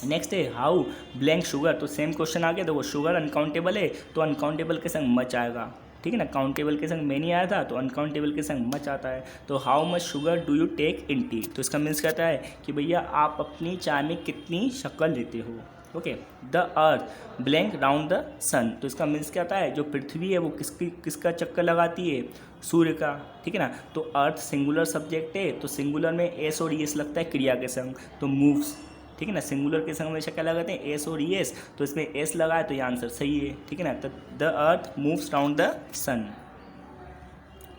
Next है हाउ ब्लैंक शुगर। तो सेम क्वेश्चन आ गया, तो वो शुगर अनकाउंटेबल है तो अनकाउंटेबल के संग मच आएगा, ठीक है ना। काउंटेबल के संग मैनी आया था तो अनकाउंटेबल के संग मच आता है। तो how much sugar do you take in tea. तो इसका मीन्स कहता है कि भैया आप अपनी चाय में कितनी शक्कर लेते हो। Okay. The earth blank round the sun. तो इसका मीन्स क्या आता है, जो पृथ्वी है वो किसका चक्कर लगाती है, सूर्य का, ठीक है ना। तो अर्थ सिंगुलर सब्जेक्ट है तो सिंगुलर में एस और ईएस लगता है क्रिया के संग, तो मूव्स, ठीक है ना। सिंगुलर के संग हमेशा क्या लगाते हैं, एस और ईएस, तो इसमें एस लगा है तो ये आंसर सही है, ठीक है ना। तो the earth moves round the sun.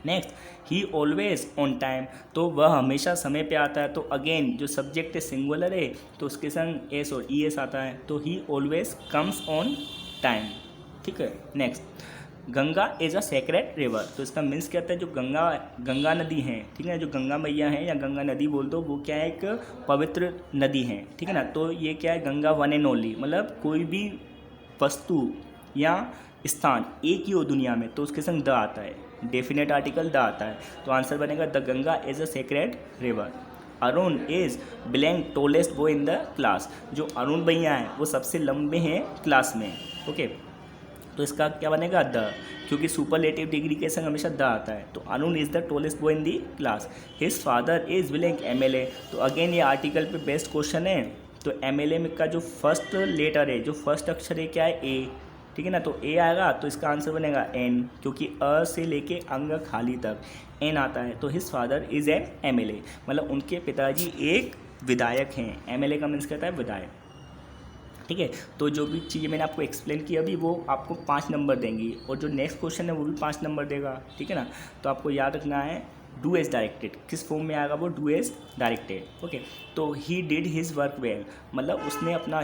Next, he always on time. तो वह हमेशा समय पे आता है। तो अगेन जो सब्जेक्ट है सिंगुलर है तो उसके संग एस और ईएस आता है, तो ही ऑलवेज कम्स ऑन टाइम, ठीक है। Next, Ganga is a sacred river. तो इसका मीन्स क्या होता है, जो गंगा नदी है, ठीक है, जो गंगा मैया है या गंगा नदी बोल दो, वो क्या है, एक पवित्र नदी है, ठीक है ना। तो ये क्या है, गंगा वन एंड ओनली, मतलब कोई भी वस्तु या स्थान एक ही हो दुनिया में तो उसके संग द आता है, डेफिनेट आर्टिकल द आता है। तो आंसर बनेगा the Ganga is a sacred river. Arun is blank tallest boy in the class. जो अरुण भैया हैं वो सबसे लंबे हैं क्लास में, ओके। तो इसका क्या बनेगा, द, क्योंकि सुपरलेटिव डिग्री के संग हमेशा द आता है। तो Arun is the tallest boy in the class. His father is blank MLA. तो अगेन ये आर्टिकल पे बेस्ट क्वेश्चन है। तो एमएलए में का जो फर्स्ट लेटर है, जो फर्स्ट अक्षर है, क्या है, ए, ठीक है ना। तो ए आएगा तो इसका आंसर बनेगा एन, क्योंकि अ से लेके अंग खाली तक एन आता है। तो his father is an MLA, मतलब उनके पिताजी एक विधायक हैं। एमएलए का मीन्स कहता है विधायक, ठीक है। तो जो भी चीज़ें मैंने आपको एक्सप्लेन की अभी वो आपको 5 नंबर देंगी, और जो नेक्स्ट क्वेश्चन है वो भी 5 नंबर देगा, ठीक है ना। तो आपको याद रखना है डू एज डायरेक्टेड, किस फॉर्म में आएगा वो, डू एज डायरेक्टेड, ओके। तो he did his work well, मतलब उसने अपना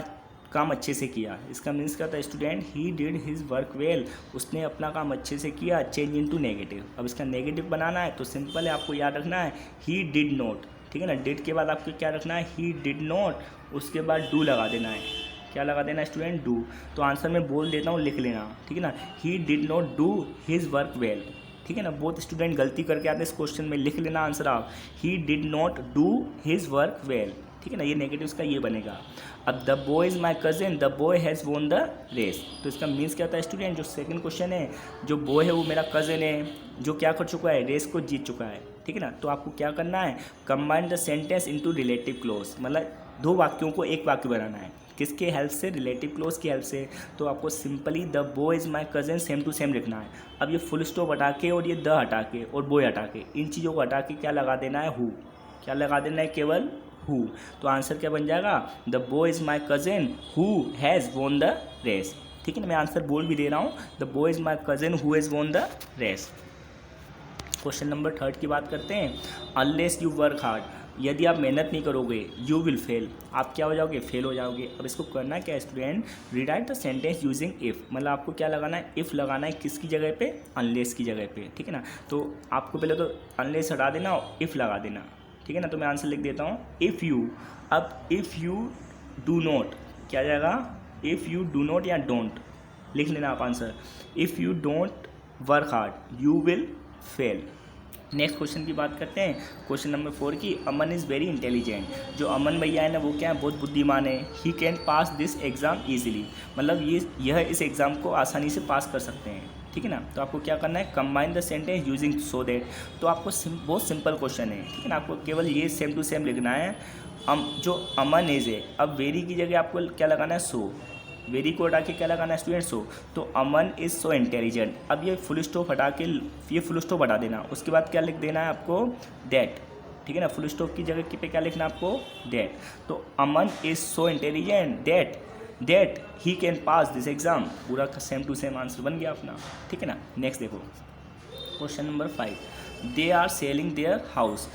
काम अच्छे से किया। इसका मीन्स क्या था, student he did his work well, उसने अपना काम अच्छे से किया। चेंज इनटू नेगेटिव, अब इसका नेगेटिव बनाना है तो सिंपल है, आपको याद रखना है ही डिड नॉट, ठीक है ना। डिड के बाद आपको क्या रखना है, ही डिड नॉट, उसके बाद डू लगा देना है। क्या लगा देना स्टूडेंट, डू। तो आंसर मैं बोल देता हूँ, लिख लेना, ठीक है ना। ही did not do his work well, ठीक है ना। बहुत स्टूडेंट गलती करके आते हैं इस क्वेश्चन में, लिख लेना आंसर आप, he did not do his work well, ठीक है ना। ये नेगेटिव का ये बनेगा। अब the boy is my cousin, the boy has won the race. तो इसका मीन्स क्या होता है स्टूडेंट, जो सेकंड क्वेश्चन है, जो बॉय है वो मेरा कजिन है, जो क्या कर चुका है, रेस को जीत चुका है, ठीक है ना। तो आपको क्या करना है, combine the sentence into relative close, मतलब 2 वाक्यों को एक वाक्य बनाना है। किसके हेल्प से, रिलेटिव क्लोज की हेल्प से। तो आपको simply the boy is my cousin same to same लिखना है। अब ये फुल स्टॉप हटा के और ये द हटा के और बॉय हटा के, इन चीज़ों को हटा के क्या लगा देना है, हु। क्या लगा देना है, केवल हु। तो आंसर क्या बन जाएगा, the boy is my cousin who has won the race, ठीक है ना। मैं आंसर बोल भी दे रहा हूँ, the boy is my cousin who has won the race. Question number 3 की बात करते हैं। अनलेस यू वर्क हार्ड, यदि आप मेहनत नहीं करोगे, यू विल फेल, आप क्या हो जाओगे, फेल हो जाओगे। अब इसको करना क्या है student, rewrite the sentence using if, मतलब आपको क्या लगाना है, इफ़ लगाना है, किसकी जगह पे, अनलेस की जगह पे, ठीक है ना। तो आपको पहले तो अनलेस हटा देना और इफ़ लगा देना, ठीक है ना। तो मैं आंसर लिख देता हूँ, इफ़ यू। अब इफ़ यू डू नॉट, क्या जाएगा, इफ़ यू डू नॉट या डोंट, लिख लेना आप answer. If you don't work hard you will fail. Next question की बात करते हैं, क्वेश्चन नंबर 4 की। अमन इज़ वेरी इंटेलिजेंट, जो अमन भैया है ना वो क्या है, बहुत बुद्धिमान है। ही can pass this exam easily, मतलब यह इस एग्ज़ाम को आसानी से पास कर सकते हैं, ठीक है ना। तो आपको क्या करना है, combine the sentence using so that. तो आपको बहुत सिंपल क्वेश्चन है, ठीक है ना। आपको केवल ये सेम टू सेम लिखना है। जो अमन इज़ है, अब वेरी की जगह आपको क्या लगाना है, सो। वेरी को हटा के क्या लगाना है स्टूडेंट, सो। तो अमन इज़ सो इंटेलिजेंट। अब ये फुल स्टॉप हटा के ये फुल स्टॉप हटा देना, उसके बाद क्या लिख देना है आपको, दैट, ठीक है ना। फुल स्टॉप की जगह पे क्या लिखना है आपको, दैट। तो Aman is so intelligent that he can pass this exam, पूरा सेम टू सेम आंसर बन गया अपना, ठीक है ना। नेक्स्ट देखो question number 5। They are selling their house,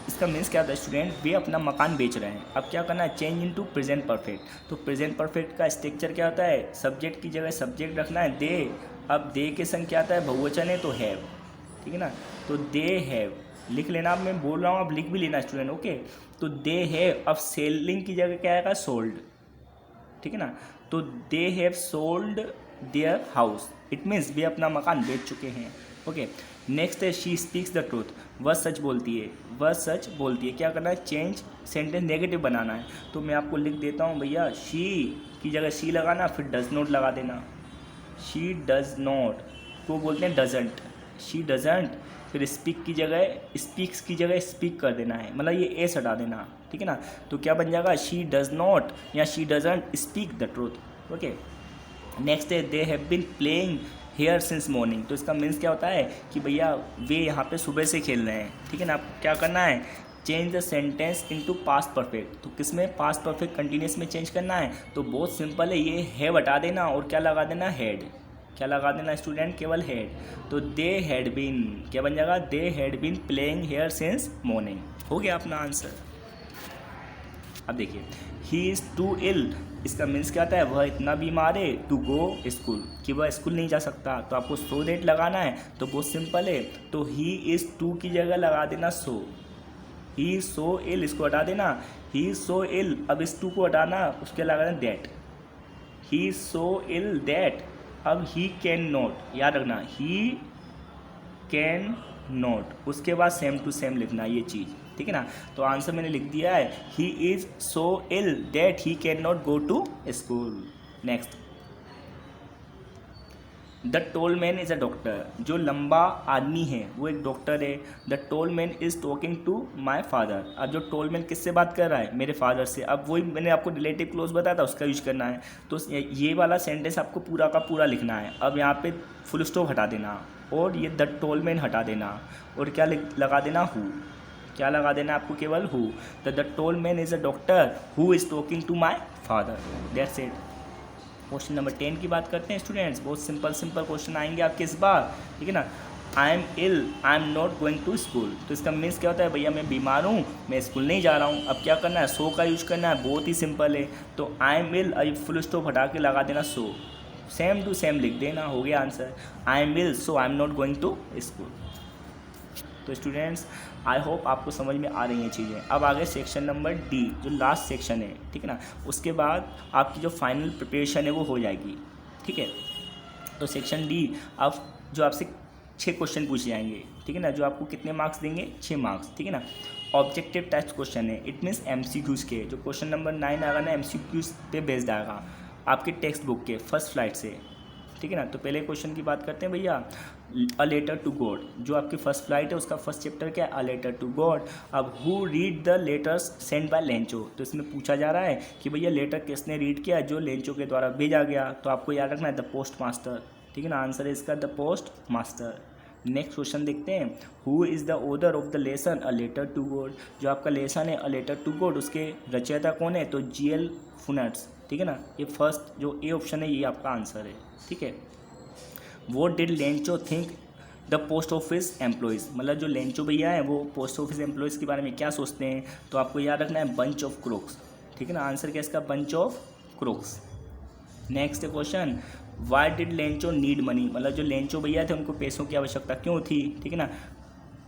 इसका मीन्स क्या होता है स्टूडेंट, वे अपना मकान बेच रहे हैं। अब क्या करना है, चेंज इनटू प्रेजेंट परफेक्ट। तो प्रेजेंट परफेक्ट का स्ट्रक्चर क्या होता है, सब्जेक्ट की जगह सब्जेक्ट रखना है, दे। अब दे के संग क्या आता है, बहुवचन है तो हैव, ठीक है ना। तो दे हैव, लिख लेना, अब मैं बोल रहा हूँ अब लिख भी लेना स्टूडेंट, ओके। तो दे हैव, अब सेलिंग की जगह क्या आएगा, सोल्ड, ठीक है ना। तो they have sold their house, it means वे अपना मकान बेच चुके हैं, ओके। नेक्स्ट है शी स्पीक्स द ट्रूथ, वह सच बोलती है, वह सच बोलती है। क्या करना है, चेंज सेंटेंस नेगेटिव बनाना है। तो मैं आपको लिख देता हूँ भैया, शी की जगह शी लगाना, फिर डज नॉट लगा देना। शी डज नॉट को बोलते हैं डजंट, शी डजंट, फिर स्पीक की जगह स्पीक्स की जगह स्पीक कर देना है, मतलब ये एस हटा देना, ठीक है ना। तो क्या बन जाएगा, शी डज नॉट या she doesn't speak the truth, okay. Next है they have been playing here since morning, तो इसका मीन्स क्या होता है कि भैया वे यहाँ पे सुबह से खेल रहे हैं, ठीक है ना। आपको क्या करना है, change the sentence into past perfect. तो किस में, पास्ट परफेक्ट कंटिन्यूस में चेंज करना है। तो बहुत सिंपल है, ये हैव हटा देना और क्या लगा देना, हैड। क्या लगा देना स्टूडेंट, केवल हैड। तो दे हैड बीन, क्या बन जाएगा, they had been playing here since morning. हो गया अपना आंसर। अब देखिए, ही इज़ टू इल, इसका मीन्स क्या आता है, वह इतना बीमार है, टू गो स्कूल, कि वह स्कूल नहीं जा सकता। तो आपको सो दैट लगाना है, तो बहुत सिंपल है। तो ही इज़ टू की जगह लगा देना सो, ही इज़ सो इल, इसको हटा देना, ही इज़ सो इल। अब इस टू को हटाना, उसके लगा देना that, he is so ill that. अब ही कैन नॉट, याद रखना, ही कैन नॉट, उसके बाद सेम टू सेम लिखना ये चीज़, ठीक है ना। तो आंसर मैंने लिख दिया है, he is so ill that he can not go to school. Next, the tall man is a doctor, जो लंबा आदमी है वो एक डॉक्टर है। The tall man is talking to my father, अब जो टोल मैन किससे बात कर रहा है, मेरे फादर से। अब वही मैंने आपको रिलेटिव क्लोज बताया था, उसका यूज करना है। तो ये वाला सेंटेंस आपको पूरा का पूरा लिखना है। अब यहाँ पे फुल स्टॉप हटा देना और ये द टोल मैन हटा देना और क्या लगा देना, हु। क्या लगा देना आपको, केवल who. The tall man is a doctor who is talking to my father, that's it. Question number 10 की बात करते हैं स्टूडेंट्स। बहुत सिंपल सिंपल क्वेश्चन आएंगे आपके इस बार, ठीक है ना। I am ill, I am not going to school, तो इसका मीन्स क्या होता है, भैया मैं बीमार हूँ, मैं स्कूल नहीं जा रहा हूँ। अब क्या करना है, सो का यूज करना है, बहुत ही सिंपल है। तो आई एम इल, अब फुल स्टॉप हटा के लगा देना सो, सेम टू सेम लिख देना, हो गया answer. I am ill so I am not going to school. तो स्टूडेंट्स आई होप आपको समझ में आ रही हैं चीज़ें। अब आगे सेक्शन नंबर डी, जो लास्ट सेक्शन है, ठीक है ना। उसके बाद आपकी जो फाइनल प्रिपरेशन है वो हो जाएगी, ठीक है। तो सेक्शन डी, अब जो आपसे 6 क्वेश्चन पूछे जाएंगे, ठीक है ना, जो आपको कितने मार्क्स देंगे, 6 मार्क्स, ठीक है ना। ऑब्जेक्टिव टाइप क्वेश्चन है, इट मीन्स MCQs के। जो क्वेश्चन नंबर 9 आएगा ना, MCQs पे बेस्ड आएगा आपके टेक्स्ट बुक के फर्स्ट फ्लाइट से, ठीक है ना। तो पहले क्वेश्चन की बात करते हैं भैया, अ लेटर टू गॉड, जो आपकी फर्स्ट फ्लाइट है उसका फर्स्ट चैप्टर क्या है, अ लेटर टू गॉड। अब who read the letters send by Lencho, तो इसमें पूछा जा रहा है कि भैया लेटर किसने रीड किया, जो लेंचो के द्वारा भेजा गया। तो आपको याद रखना है द पोस्ट मास्टर, ठीक है ना। आंसर है इसका the post master. Next question देखते हैं, who is the author of the lesson a letter to God, जो आपका लेसन है अ लेटर टू गॉड, उसके रचयिता कौन है, तो GL फुनट्स, ठीक है ना। ये फर्स्ट जो ए ऑप्शन है ये आपका आंसर है, ठीक है। What did Lencho think the post office employees, मतलब जो लेंचो भैया हैं वो पोस्ट ऑफिस एम्प्लॉयज़ के बारे में क्या सोचते हैं। तो आपको याद रखना है बंच ऑफ क्रोक्स, ठीक है ना। आंसर क्या इसका, bunch of crooks. Next question, why did Lencho need money, मतलब जो लेंचो भैया थे उनको पैसों की आवश्यकता क्यों थी, ठीक है ना।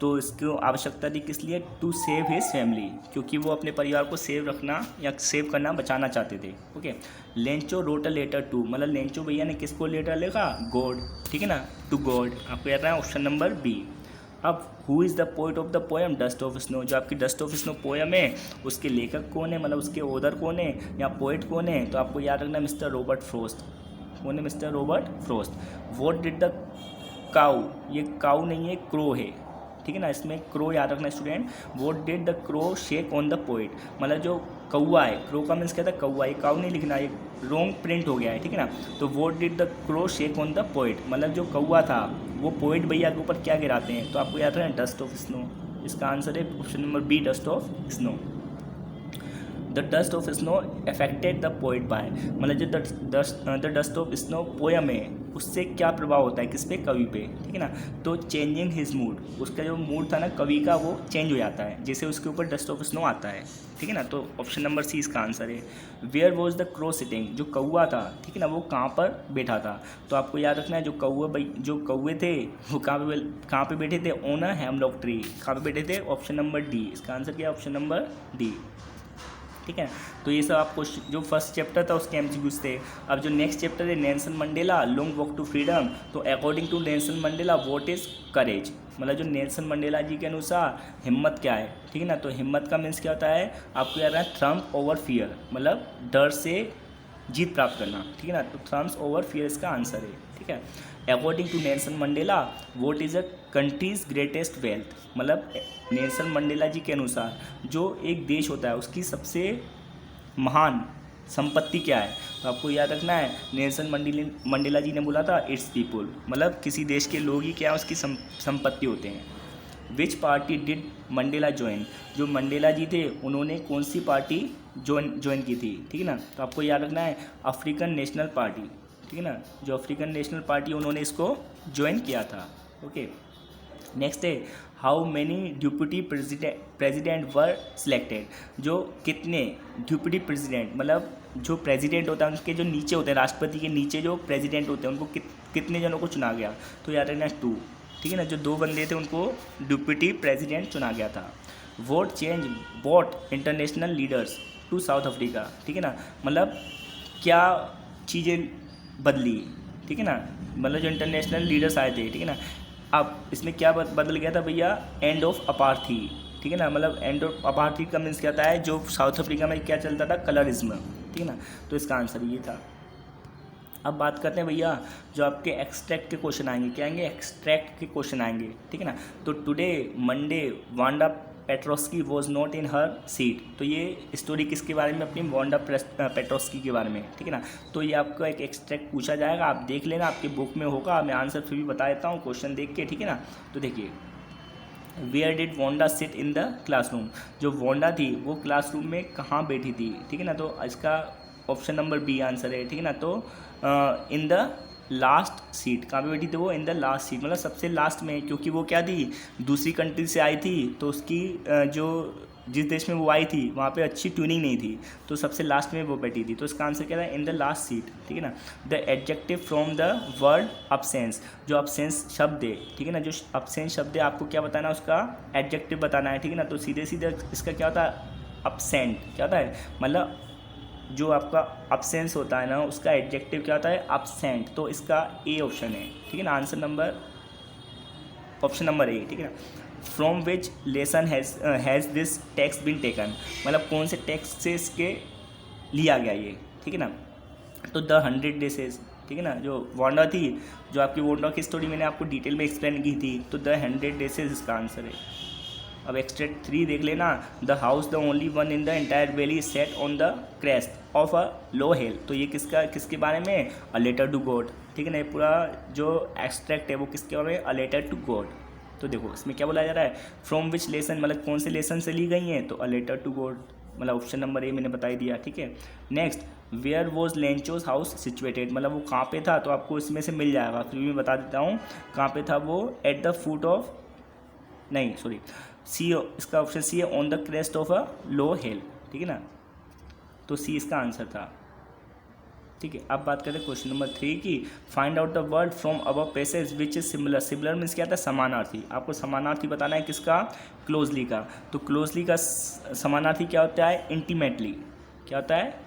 तो इसको आवश्यकता थी किस लिए, टू सेव हिज फैमिली, क्योंकि वो अपने परिवार को सेव रखना या सेव करना बचाना चाहते थे, okay. Lencho wrote a letter to, मतलब लेंचो भैया ने किसको लेटर लिखा, गॉड, ठीक है ना, टू गॉड। आपको याद है ऑप्शन नंबर बी। अब who is the poet of the poem dust of snow, जो आपकी डस्ट ऑफ स्नो पोएम है उसके लेखक कौन है, मतलब उसके ऑथर कौन है या पोइट कौन है। तो आपको याद रखना मिस्टर रॉबर्ट फ्रॉस्ट, कौन है, mister Robert Frost. What did the cow, ये काउ नहीं है क्रो है, ठीक है ना। इसमें क्रो याद रखना student. What did the crow shake on the poet, मतलब जो कौआ है, क्रो का मीन्स क्या था, कौआ, ये काउ नहीं लिखना, ये रॉन्ग प्रिंट हो गया है, ठीक है ना। तो what did the crow shake on the poet, मतलब जो कौआ था वो पोइट भैया के ऊपर क्या गिराते हैं। तो आपको याद रखना डस्ट ऑफ स्नो, इसका आंसर है option number B, dust of snow. The dust of snow affected the poet by, मतलब जो the dust of snow poem है उससे क्या प्रभाव होता है किस पे, कवि पे, ठीक है ना। तो चेंजिंग हिज मूड, उसका जो मूड था ना कवि का वो चेंज हो जाता है जैसे उसके ऊपर डस्ट ऑफ स्नो आता है, ठीक है ना। तो ऑप्शन नंबर सी इसका आंसर है। Where was the crow sitting, जो कौआ था, ठीक है ना, वो कहाँ पर बैठा था। तो आपको याद रखना है जो कौए थे वो कहाँ पे बैठे थे, ऑन अ हेमलॉक ट्री। कहाँ पे बैठे थे, ऑप्शन नंबर डी, इसका आंसर क्या है, ऑप्शन नंबर डी, ठीक है। तो ये सब आपको जो फर्स्ट चैप्टर था उसके एमसीक्यूज थे। अब जो नेक्स्ट चैप्टर है Nelson Mandela long walk to freedom, तो according to Nelson Mandela what is courage, मतलब जो नेल्सन मंडेला जी के अनुसार हिम्मत क्या है, ठीक है ना। तो हिम्मत का मीन्स क्या होता है, आपको याद है ट्रम्प ओवर फियर, मतलब डर से जीत प्राप्त करना, ठीक है ना। तो ट्रम्प्स ओवर फियर इसका आंसर है, ठीक है। According to Nelson Mandela vote is a country's greatest wealth, मतलब नेल्सन मंडेला जी के अनुसार जो एक देश होता है उसकी सबसे महान संपत्ति क्या है। तो आपको याद रखना है नेल्सन मंडेला जी ने बोला था इट्स पीपुल, मतलब किसी देश के लोग ही क्या है उसकी संपत्ति होते हैं। विच पार्टी डिड मंडेला ज्वाइन, जो मंडेला जी थे उन्होंने कौन सी पार्टी ज्वाइन की थी, ठीक है ना। तो आपको याद रखना है अफ्रीकन नेशनल पार्टी, ठीक है ना, जो अफ्रीकन नेशनल पार्टी उन्होंने इसको ज्वाइन किया था, ओके। नेक्स्ट है how many deputy president were selected, जो कितने डिप्यूटी प्रेसिडेंट, मतलब जो प्रेसिडेंट होता है उनके जो नीचे होते हैं, राष्ट्रपति के नीचे जो प्रेसिडेंट होते हैं उनको कितने जनों को चुना गया। तो याद रखना 2, ठीक है ना, जो 2 बंदे थे उनको डिप्यूटी प्रेसिडेंट चुना गया था। What change brought international leaders to South Africa, ठीक है ना, मतलब क्या चीज़ें बदली, ठीक है ना, मतलब जो इंटरनेशनल लीडर्स आए थे, ठीक है ना। अब इसमें क्या बदल गया था भैया, एंड ऑफ अपार्थी, ठीक है ना, मतलब एंड ऑफ अपार्थी का मीन्स क्या था है, जो साउथ अफ्रीका में क्या चलता था, कलरिज्म, ठीक है ना। तो इसका आंसर ये था। अब बात करते हैं भैया जो आपके एक्सट्रैक्ट के क्वेश्चन आएंगे, क्या आएंगे, एक्सट्रैक्ट के क्वेश्चन आएंगे, ठीक है ना। तो today Monday Wanda Petronski was not in her seat, तो ये स्टोरी किसके बारे में, अपनी वांडा पेट्रोस्की के बारे में, ठीक है ना। तो ये आपको एक एक्सट्रैक्ट पूछा जाएगा, आप देख लेना, आपके बुक में होगा, मैं आंसर फिर भी बता देता हूँ क्वेश्चन देख के, ठीक है ना। तो देखिए where did Wanda sit in the classroom, जो वांडा थी वो क्लासरूम में कहाँ बैठी थी, ठीक है ना। तो इसका ऑप्शन नंबर बी आंसर है, ठीक है ना। तो इन द लास्ट सीट, कहाँ पे बैठी थी वो, इन द लास्ट सीट, मतलब सबसे लास्ट में, क्योंकि वो क्या थी, दूसरी कंट्री से आई थी, तो उसकी जो जिस देश में वो आई थी वहाँ पे अच्छी ट्यूनिंग नहीं थी, तो सबसे लास्ट में वो बैठी थी। तो इसका आंसर क्या था, इन द लास्ट सीट, ठीक है ना। The adjective from the word absence, जो अब्सेंस शब्द है, ठीक है ना, जो अब्सेंस शब्द है आपको क्या बताना है, उसका एडजेक्टिव बताना है, ठीक है ना। तो सीधे सीधे इसका क्या होता है, अब्सेंट क्या होता है, मतलब जो आपका अब्सेंस होता है ना उसका एडजेक्टिव क्या होता है, अब्सेंट। तो इसका ए ऑप्शन है, ठीक है ना, answer number option number A, ठीक है ना। From which lesson has this text been taken, मतलब कौन से टेक्स्ट से इसके लिया गया ये, ठीक है ना। तो द 100 डेसेज, ठीक है ना, जो वांडा थी, जो आपकी वांडा की स्टोरी मैंने आपको डिटेल में एक्सप्लेन की थी, तो द 100 डेसेज इसका आंसर है। अब एक्सट्रैक्ट 3 देख लेना, the house the only one in the entire valley set on the crest of a low hill, तो ये किसके बारे में, अ लेटर टू गॉड, ठीक है ना। ये पूरा जो एक्सट्रैक्ट है वो किसके बारे में, अ लेटर टू गॉड। तो देखो इसमें क्या बोला जा रहा है, फ्रॉम विच लेसन, मतलब कौन से लेसन से ली गई हैं, तो अ लेटर टू गॉड, मतलब ऑप्शन नंबर ए मैंने बता ही दिया, ठीक है। Next where was Lencho's house situated, मतलब वो कहाँ पे था, तो आपको इसमें से मिल जाएगा, फिर भी मैं बता देता हूँ कहाँ पे था वो, एट द फुट ऑफ, नहीं सॉरी सी, इसका ऑप्शन सी है, on the crest of a low hill, ठीक है ना। तो सी इसका आंसर था, ठीक है। अब बात करते हैं क्वेश्चन नंबर 3 की, find out the word from above passage which is similar, similar means क्या था, समानार्थी। आपको समानार्थी बताना है किसका, क्लोजली का। तो क्लोजली का समानार्थी क्या होता है, इंटीमेटली, क्या होता है,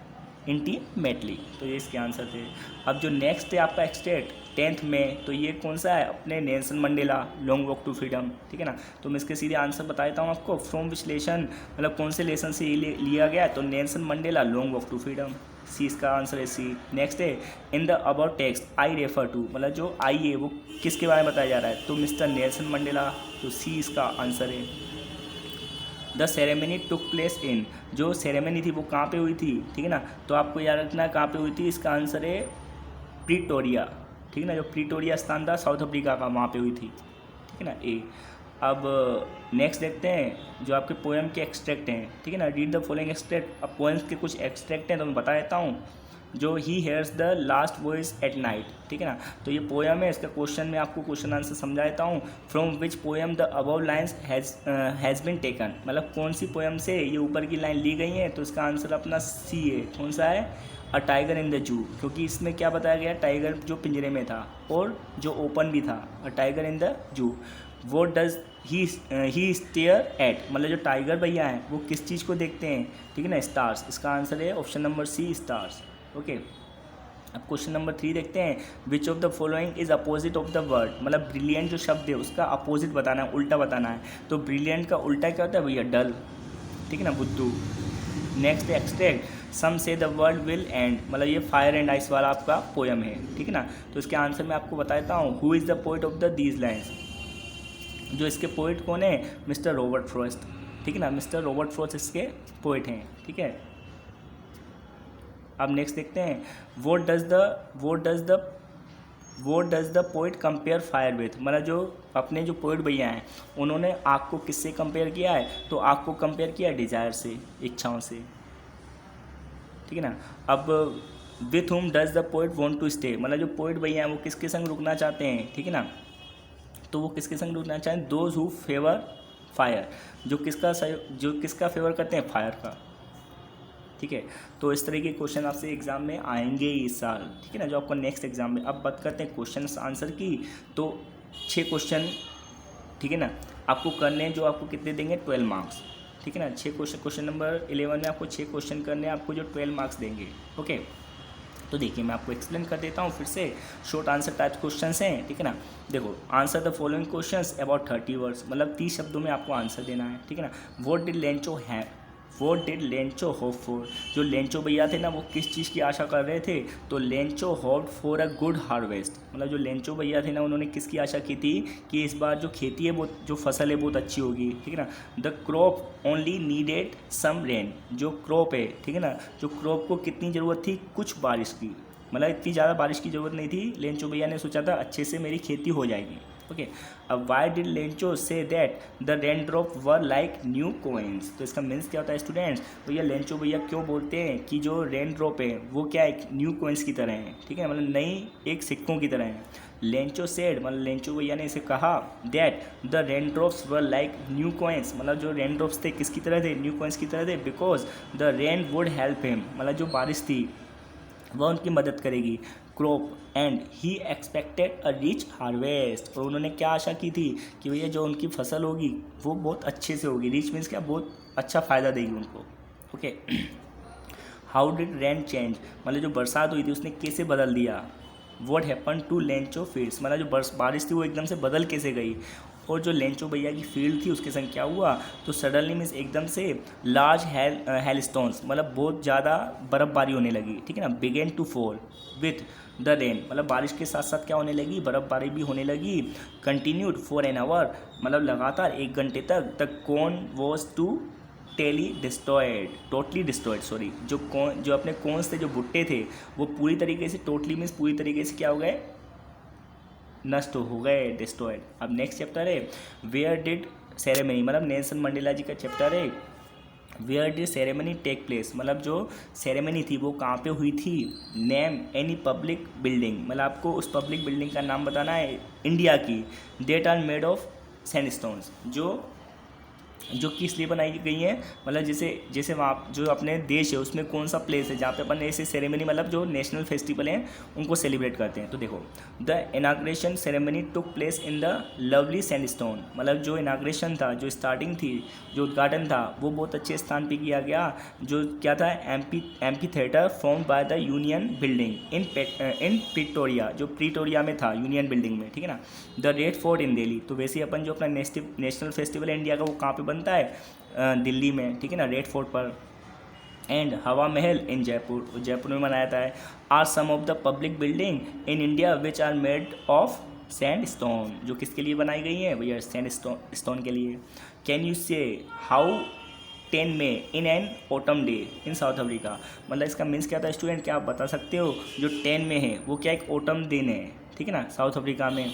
इंटीमेटली। तो ये इसके आंसर थे। अब जो नेक्स्ट है आपका एक्सट्रैक्ट 10th में, तो ये कौन सा है, अपने Nelson Mandela long walk to freedom, ठीक है ना। तो मैं इसके सीधे आंसर बता देता हूँ आपको, फ्रॉम विच लेसन, मतलब कौन से लेसन से ये लिया गया, तो Nelson Mandela long walk to freedom, C इसका आंसर है, सी। नेक्स्ट है in the about text I refer to, मतलब जो आई है वो किसके बारे में बताया जा रहा है, तो मिस्टर नेल्सन मंडेला, तो सी इसका आंसर है। The ceremony took place in, जो सेरेमनी थी वो कहाँ पे हुई थी, ठीक है ना। तो आपको याद रखना है कहाँ पे हुई थी, इसका आंसर है प्रीटोरिया, ठीक है ना, जो प्रीटोरिया स्थान था साउथ अफ्रीका का, वहाँ पे हुई थी, ठीक है ना, ए। अब नेक्स्ट देखते हैं जो आपके पोएम के एक्सट्रैक्ट हैं, ठीक है ना, रीड द फॉलोइंग एक्सट्रैक्ट। अब पोएम्स के कुछ एक्सट्रैक्ट हैं तो मैं बता देता हूँ। जो he hears the last voice at night, ठीक है ना। तो ये पोएम है, इसका क्वेश्चन में आपको क्वेश्चन आंसर समझा देता हूँ। From which poem the above lines has been taken, मतलब कौन सी पोएम से ये ऊपर की लाइन ली गई है, तो इसका आंसर अपना सी है। कौन सा है? A tiger in the zoo, क्योंकि इसमें क्या बताया गया, टाइगर जो पिंजरे में था और जो ओपन भी था, a tiger in the zoo. वो डज ही स्टेयर एट, मतलब जो टाइगर भैया हैं वो किस चीज़ को देखते हैं, ठीक है ना, स्टार्स। इसका आंसर है option number C, stars. Okay, अब क्वेश्चन नंबर 3 देखते हैं। Which of the following is opposite of the word, मतलब ब्रिलियंट जो शब्द है उसका अपोजिट बताना है, उल्टा बताना है। तो ब्रिलियंट का उल्टा क्या होता है भैया? डल, ठीक है ना, बुद्धू। नेक्स्ट एक्सट्रैक्ट, सम से द वर्ल्ड विल एंड, मतलब ये फायर एंड आइस वाला आपका पोएम है, ठीक है ना। तो इसके आंसर मैं आपको बताता हूँ। Who is the poet of the these lines, जो इसके पोइट कौन है? मिस्टर रॉबर्ट फ्रॉस्ट, ठीक है ना, मिस्टर रॉबर्ट फ्रॉस्ट इसके पोइट हैं, ठीक है। अब नेक्स्ट देखते हैं। Vote does the poet compare fire with, मतलब जो अपने जो पोइट भैया हैं उन्होंने आग को किससे कंपेयर किया है? तो आग को कंपेयर किया है डिजायर से, इच्छाओं से, ठीक है ना। अब with whom does the poet want to stay, मतलब जो पोइट भैया हैं वो किसके संग रुकना चाहते हैं, ठीक है ना। तो वो किसके संग रुकना चाहें? दोज हु फेवर फायर, जो किसका फेवर करते हैं? फायर का, ठीक है। तो इस तरह के क्वेश्चन आपसे एग्जाम में आएंगे इस साल, ठीक है ना, जो आपका नेक्स्ट एग्जाम में। अब बात करते हैं क्वेश्चन आंसर की। तो 6 क्वेश्चन, ठीक है ना, आपको करने हैं, जो आपको कितने देंगे? 12 मार्क्स, ठीक है ना। 6 क्वेश्चन नंबर 11 में आपको 6 क्वेश्चन करने हैं, आपको जो 12 मार्क्स देंगे। ओके, तो देखिए मैं आपको एक्सप्लेन कर देता हूँ फिर से। शॉर्ट आंसर टाइप क्वेश्चंस हैं, ठीक है ना। देखो, answer the following questions about 30 words, मतलब 30 शब्दों में आपको आंसर देना है, ठीक है ना। What did Lencho hope for, जो लेंचो भैया थे ना वो किस चीज़ की आशा कर रहे थे? तो Lencho hoped for a good harvest, मतलब जो लेंचो भैया थे ना उन्होंने किसकी आशा की थी कि इस बार जो खेती है वो जो फसल है बहुत अच्छी होगी, ठीक है ना। The crop only needed some rain, जो क्रॉप है, ठीक है ना, जो क्रॉप को कितनी ज़रूरत थी? कुछ बारिश की, मतलब इतनी ज़्यादा बारिश की ज़रूरत नहीं थी। लेंचो भैया ने सोचा था अच्छे से मेरी खेती हो जाएगी। ओके, अब Y did Lencho say that the rain drop were like new coins, तो इसका मीन्स क्या होता है स्टूडेंट्स? भैया लेंचो भैया क्यों बोलते हैं कि जो रेन ड्रॉप है वो क्या है? न्यू कोइंस की तरह है, ठीक है, मतलब नई एक सिक्कों की तरह है। लेंचो सेड, मतलब लेंचो भैया ने इसे कहा that the rain drops were like new coins, मतलब जो रेन ड्रॉप्स थे किसकी तरह थे? न्यू कोइंस की तरह थे। Because the rain would help him, मतलब जो बारिश थी वह उनकी मदद करेगी। Crop and he expected a rich harvest, और उन्होंने क्या आशा की थी कि भैया जो उनकी फसल होगी वो बहुत अच्छे से होगी। रिच मीन्स क्या? बहुत अच्छा फ़ायदा देगी उनको। Okay, how did rain change, मतलब जो बरसात हुई थी उसने कैसे बदल दिया? What happen to Lencho fields, मतलब जो बारिश थी वो एकदम से बदल कैसे गई? और जो लेंचो भैया की फील्ड थी उसके संग क्या हुआ? तो सडनली मीन्स एकदम से लार्ज हेल स्टोन्स, मतलब बहुत ज़्यादा बर्फ़बारी होने लगी, ठीक है ना। Began to fall with the rain, मतलब बारिश के साथ साथ क्या होने लगी? बर्फ़बारी भी होने लगी। कंटिन्यूड फॉर एन आवर, मतलब लगातार 1 घंटे तक। The cone was totally destroyed, sorry, जो अपने कोन्स थे, जो भुट्टे थे, वो पूरी तरीके से, टोटली मीन्स पूरी तरीके से क्या हो गए? नष्ट हो गए, डिस्ट्रॉयड। अब नेक्स्ट चैप्टर है वेयर डिड सेरेमनी, मतलब नेल्सन मंडेला जी का चैप्टर है। Where did ceremony take place, मतलब जो सेरेमनी थी वो कहाँ पे हुई थी? नेम एनी पब्लिक बिल्डिंग, मतलब आपको उस पब्लिक बिल्डिंग का नाम बताना है इंडिया की। That are made of sandstones, जो किस लिए बनाई गई हैं? मतलब जैसे वहाँ जो अपने देश है उसमें कौन सा प्लेस है जहाँ पे अपन ऐसे सेरेमनी, मतलब जो नेशनल फेस्टिवल हैं उनको सेलिब्रेट करते हैं। तो देखो, the inauguration ceremony took place in the lovely sandstone, मतलब जो इनाग्रेशन था, जो स्टार्टिंग थी, जो उद्घाटन था वो बहुत अच्छे स्थान पे किया गया। जो क्या था? Amphi theatre formed by the union building in Pretoria, जो प्रिटोरिया में था यूनियन बिल्डिंग में, ठीक है ना। द रेड फोर्ट इन दिल्ली, तो वैसे अपन जो अपना नेशनल फेस्टिवल है इंडिया का वो कहाँ पे बनता है? दिल्ली में, ठीक है ना, रेड फोर्ट पर। एंड हवा महल इन जयपुर में मनाया जाता है। Are some of the public building in India which are made of sandstone, जो किसके लिए बनाई गई है भैया? सैंडस्टोन के लिए। Can you say how 10 May in an autumn day in South Africa, मतलब इसका मीन्स क्या था स्टूडेंट? क्या आप बता सकते हो? जो 10 मई है वो क्या एक ऑटम दिन है, ठीक है ना, साउथ अफ्रीका में।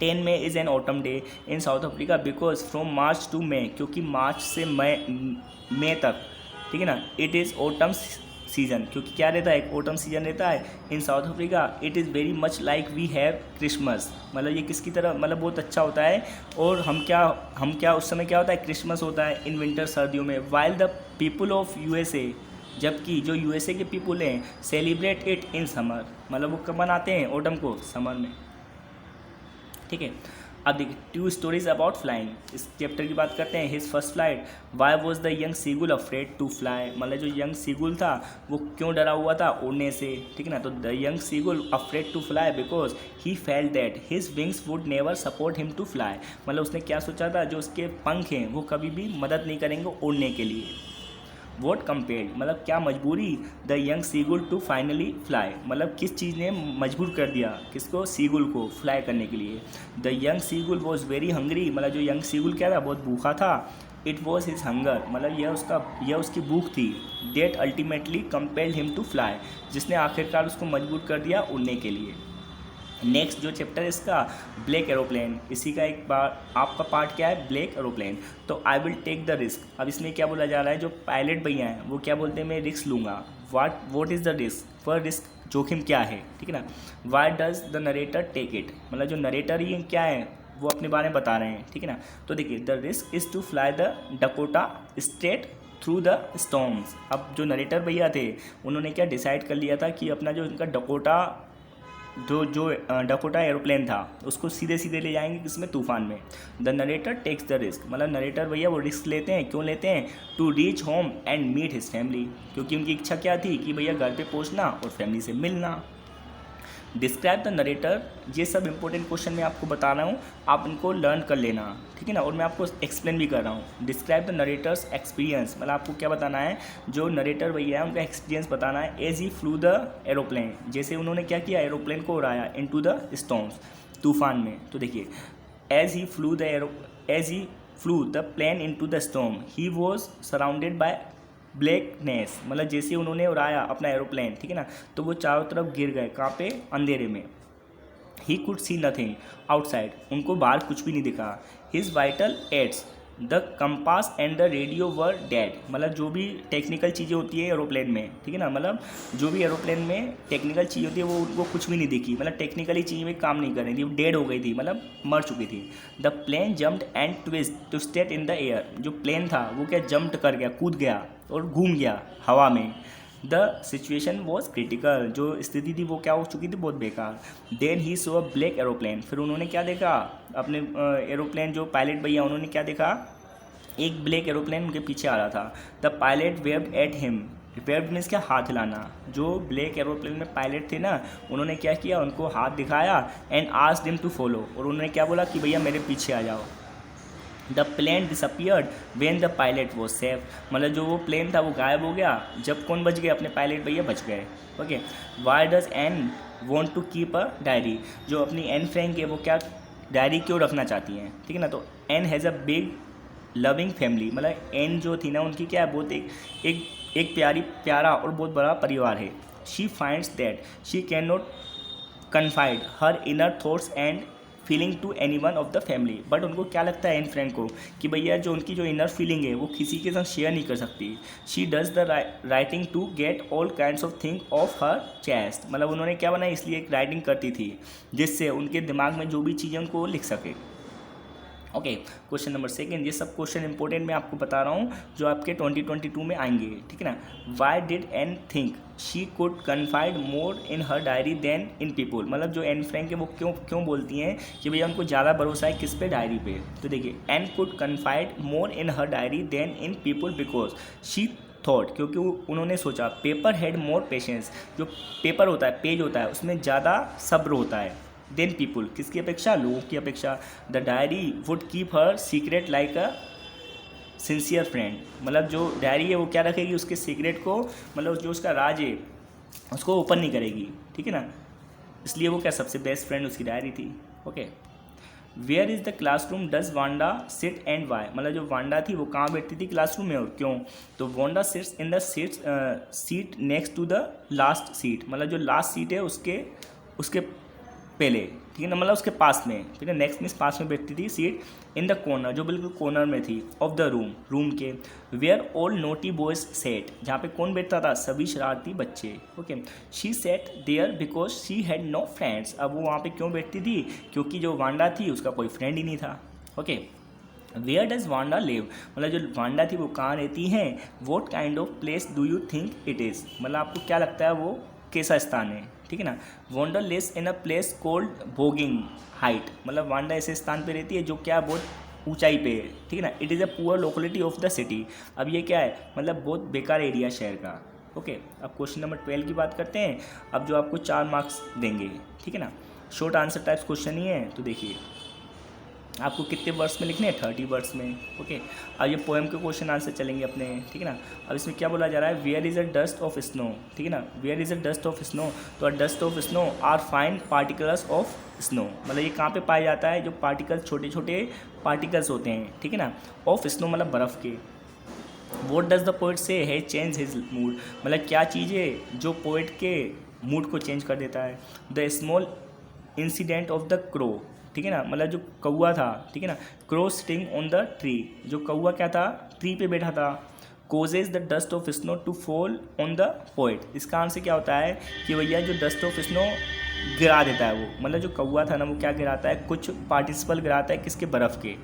10 May is an autumn day in South Africa because from March to May, क्योंकि मार्च से मई तक, ठीक है ना, इट इज़ ऑटम सीजन, क्योंकि क्या रहता है, एक ऑटम सीजन रहता है in South Africa. It is very much like we have Christmas, मतलब ये किसकी तरह, मतलब बहुत अच्छा होता है। और हम क्या उस समय क्या होता है, क्रिसमस होता है इन विंटर, सर्दियों में। While the people of USA, जबकि जो यूएसए के पीपल हैं सेलिब्रेट इट इन समर, मतलब वो कब मनाते हैं, ऑटम को, समर में। ठीक है, अब देखिए 2 स्टोरीज अबाउट फ्लाइंग, इस चैप्टर की बात करते हैं। His first flight, why was the young seagull afraid to fly, मतलब जो यंग सीगुल था वो क्यों डरा हुआ था उड़ने से, ठीक है ना। तो the young seagull afraid to fly because he felt that his wings would never support him to fly, मतलब उसने क्या सोचा था, जो उसके पंख हैं वो कभी भी मदद नहीं करेंगे उड़ने के लिए। वॉट कंपेयर्ड, मतलब क्या मजबूरी, the young seagull to finally fly, मतलब किस चीज़ ने मजबूर कर दिया किसको, सीगुल को फ्लाई करने के लिए। The young seagull was very hungry, मतलब जो यंग सीगुल क्या था, बहुत भूखा था। इट वॉज हिज हंगर, मतलब यह उसकी भूख थी। That ultimately compelled him to fly, जिसने आखिरकार उसको मजबूर कर दिया उड़ने के लिए। नेक्स्ट जो चैप्टर है इसका, ब्लैक एरोप्लेन, इसी का एक बार आपका पार्ट क्या है, ब्लैक एरोप्लेन। तो I will take the risk, अब इसमें क्या बोला जा रहा है, जो पायलट भैया हैं वो क्या बोलते हैं, मैं रिस्क लूँगा। What is the risk, for risk जोखिम क्या है, ठीक है ना। Why does the narrator take it, मतलब जो नरेटर ही क्या है वो अपने बारे में बता रहे हैं, ठीक है ना। तो देखिए, the risk is to fly the Dakota straight through the storms. अब जो नरेटर भैया थे उन्होंने क्या डिसाइड कर लिया था कि अपना जो इनका डकोटा जो डकोटा एरोप्लेन था उसको सीधे सीधे ले जाएंगे किसमें, तूफान में। The narrator takes the risk, मतलब नरेटर भैया वो रिस्क लेते हैं, क्यों लेते हैं, to reach home and meet his family, क्योंकि उनकी इच्छा क्या थी कि भैया घर पे पहुंचना और फैमिली से मिलना। डिस्क्राइब द नरेटर, ये सब इंपॉर्टेंट क्वेश्चन मैं आपको बता रहा हूँ, आप इनको लर्न कर लेना, ठीक है ना। और मैं आपको एक्सप्लेन भी कर रहा हूँ। डिस्क्राइब द नरेटर्स एक्सपीरियंस, मतलब आपको क्या बताना है, जो नरेटर भैया है उनका एक्सपीरियंस बताना है। As he flew the aeroplane, जैसे उन्होंने क्या किया, एरोप्लेन को उड़ाया इनटू द स्टॉर्म्स, तूफान में। तो देखिए, as he flew the plane into the storm, he was surrounded by blackness, मतलब जैसे उन्होंने उड़ाया अपना एरोप्लेन, ठीक है ना, तो वो चारों तरफ गिर गए, कहाँ पे, अंधेरे में। He could see nothing outside, उनको बाहर कुछ भी नहीं दिखा। His vital aids, the compass and the radio were dead, मतलब जो भी टेक्निकल चीज़ें होती है एरोप्लेन में, ठीक है ना, मतलब जो भी एरोप्लेन में टेक्निकल चीज़ होती है वो उनको कुछ भी नहीं दिखी, मतलब टेक्निकली चीज़ें भी काम नहीं कर रही थी, वो डेड हो गई थी, मतलब मर चुकी थी। The plane jumped and twisted in the air, जो प्लेन था वो क्या जंप्ड कर गया, कूद गया और घूम गया हवा में। द सिचुएशन वॉज क्रिटिकल, जो स्थिति थी वो क्या हो चुकी थी, बहुत बेकार। Then he saw a black aeroplane, फिर उन्होंने क्या देखा, अपने एरोप्लेन जो पायलट भैया उन्होंने क्या देखा, एक ब्लैक एरोप्लेन उनके पीछे आ रहा था। The pilot waived at him, waived means क्या, हाथ हिलाना। जो ब्लैक एरोप्लेन में पायलट थे ना, उन्होंने क्या किया, उनको हाथ दिखाया and asked him to follow, और उन्होंने क्या बोला कि भैया मेरे पीछे आ जाओ। The plane disappeared when the pilot was safe, मतलब जो वो प्लेन था वो गायब हो गया जब कौन बच गए, अपने पायलट भैया बच गए। Okay, why does Anne want to keep a diary, जो अपनी एन फ्रैंक है वो क्या डायरी क्यों रखना चाहती हैं, ठीक है ना। तो Anne has a big loving family, मतलब एन जो थी ना उनकी क्या है, बहुत एक प्यारा और बहुत बड़ा परिवार है। She finds that she can not confide her inner thoughts and feeling to any one of the family, but उनको क्या लगता है एन फ्रेंड को कि भैया जो उनकी जो इनर फीलिंग है वो किसी के साथ शेयर नहीं कर सकती। She does the writing to get all kinds of thing of her chest, मतलब उन्होंने क्या बनाया, इसलिए एक राइटिंग करती थी जिससे उनके दिमाग में जो भी चीज़ें उनको लिख सके। ओके, क्वेश्चन नंबर 2, ये सब क्वेश्चन इंपॉर्टेंट मैं आपको बता रहा हूँ जो आपके 2022 में आएंगे, ठीक है ना। Why did Anne think she could confide more in her diary than in people, मतलब जो एन फ्रैंक है वो क्यों बोलती हैं कि भैया उनको ज़्यादा भरोसा है किस पे, डायरी पे। तो देखिए, Anne could confide more in her diary than in people because she thought, क्योंकि उन्होंने सोचा, पेपर हैड मोर पेशेंस, जो पेपर होता है, पेज होता है, उसमें ज़्यादा सब्र होता है देन पीपल, किसकी अपेक्षा, लोगों की अपेक्षा। The diary would keep her secret like a sincere friend, मतलब जो डायरी है वो क्या रखेगी, उसके सीक्रेट को, मतलब जो उसका राज है उसको ओपन नहीं करेगी, ठीक है ना, इसलिए वो क्या सबसे बेस्ट फ्रेंड उसकी डायरी थी। Okay, where is the classroom does Wanda sit and why, मतलब जो वांडा थी वो कहाँ बैठती थी क्लासरूम में और क्यों। तो Wanda sits in the seat next to the last seat, मतलब जो लास्ट सीट है उसके पहले, ठीक है ना, मतलब उसके पास में, ठीक है। नेक्स्ट मीन्स पास में बैठती थी, सीट इन द कॉर्नर, जो बिल्कुल कॉर्नर में थी, ऑफ द रूम के, where all naughty boys sat, जहाँ पे कौन बैठता था, सभी शरारती बच्चे, okay. She sat there because she had no friends, अब वो वहाँ पे क्यों बैठती थी, क्योंकि जो वांडा थी उसका कोई फ्रेंड ही नहीं था, okay. Where does Wanda live, मतलब जो वांडा थी वो कहाँ रहती हैं, what kind of place do you think it is, मतलब आपको क्या लगता है वो कैसा स्थान है, ठीक है ना। Wanda lives in a place called Boggins Heights, मतलब वांडा ऐसे स्थान पे रहती है जो क्या बहुत ऊंचाई पे है, ठीक है ना। It is a poor locality of the city, अब ये क्या है, मतलब बहुत बेकार एरिया शहर का, ओके। अब क्वेश्चन नंबर 12 की बात करते हैं। अब जो आपको 4 मार्क्स देंगे, ठीक है ना, शॉर्ट आंसर टाइप्स क्वेश्चन ही है, तो देखिए आपको कितने वर्ड्स में लिखने हैं, 30 वर्ड्स में, ओके। अब ये पोएम के क्वेश्चन आंसर चलेंगे अपने, ठीक है ना। अब इसमें क्या बोला जा रहा है, where is a dust of snow, ठीक है ना, where is a dust of snow, तो dust of snow are fine particles of snow, मतलब ये कहाँ पे पाया जाता है, जो पार्टिकल्स छोटे छोटे पार्टिकल्स होते हैं, ठीक है ना, ऑफ स्नो मतलब बर्फ़ के। वॉट डज द पोइट से है चेंज हिज मूड, मतलब क्या चीज़ है जो पोइट के मूड को चेंज कर देता है। The small incident of the crow, ठीक है ना, मतलब जो कौआ था, ठीक है ना, crow sitting on the tree, जो कौआ क्या था, ट्री पे बैठा था। Causes the dust of snow to fall on the poet, इसका आंसर क्या होता है कि भैया जो डस्ट ऑफ स्नो गिरा देता है वो, मतलब जो कौआ था ना वो क्या गिराता है, कुछ पार्टिसिपल गिराता है किसके, बर्फ़ के।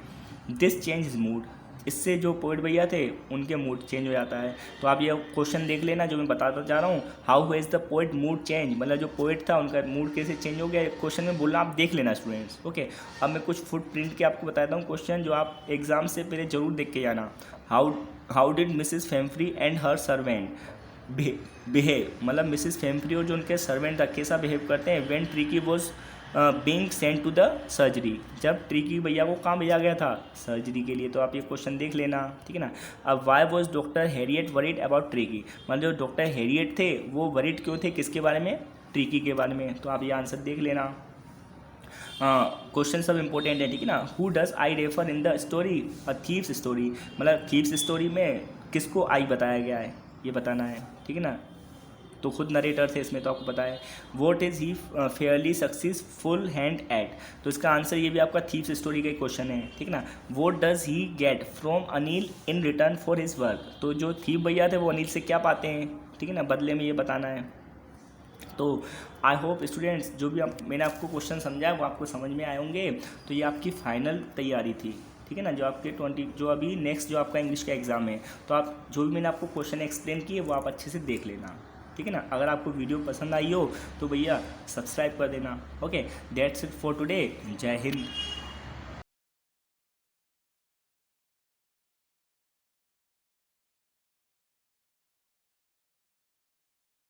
दिस चेंज हिज मूड, इससे जो पोइट भैया थे उनके मूड चेंज हो जाता है। तो आप ये क्वेश्चन देख लेना जो मैं बताता जा रहा हूँ, how has the poet mood change, मतलब जो पोइट था उनका मूड कैसे चेंज हो गया, क्वेश्चन में बोलना आप देख लेना स्टूडेंट्स, ओके। अब मैं कुछ फुट प्रिंट के आपको बताता हूँ क्वेश्चन, जो आप एग्जाम से पहले जरूर देख के जाना। How did Mrs Pumphrey and her servant behave, मतलब मिसिज फेम्फ्री और जो उनके सर्वेंट था कैसा बिहेव करते हैं, when Tricky was being sent to the surgery, जब ट्रिकी भैया को कहाँ भेजा गया था, सर्जरी के लिए। तो आप ये क्वेश्चन देख लेना, ठीक है ना। अब why was doctor Harriet worried about tricky, मतलब जो डॉक्टर हैरियट थे वो वरीड क्यों थे, किसके बारे में, ट्रिकी के बारे में। तो आप ये आंसर देख लेना। क्वेश्चन सब इंपॉर्टेंट है, ठीक है ना। Who does I refer in the story, a thieves story, मतलब थीव्स स्टोरी में किसको आई बताया गया है ये बताना है, ठीक है ना। तो खुद नरेटर थे इसमें, तो आपको पता है। What is he Fairlie successful hand eight, तो इसका आंसर ये भी आपका थीव्स स्टोरी का क्वेश्चन है, ठीक है ना। What does he get from Anil in return for his work, तो जो थीव भैया थे वो अनिल से क्या पाते हैं, ठीक है ना, बदले में ये बताना है। तो आई होप स्टूडेंट्स जो भी मैंने आपको क्वेश्चन समझाया वो आपको समझ में आए होंगे। तो ये आपकी फाइनल तैयारी थी, ठीक है ना, जो आपके 20 जो अभी नेक्स्ट जो आपका इंग्लिश का एग्ज़ाम है, तो आप जो भी मैंने आपको क्वेश्चन एक्सप्लेन किए वो आप अच्छे से देख लेना, ठीक है ना। अगर आपको वीडियो पसंद आई हो तो भैया सब्सक्राइब कर देना, okay. That's it for today, जय हिंद।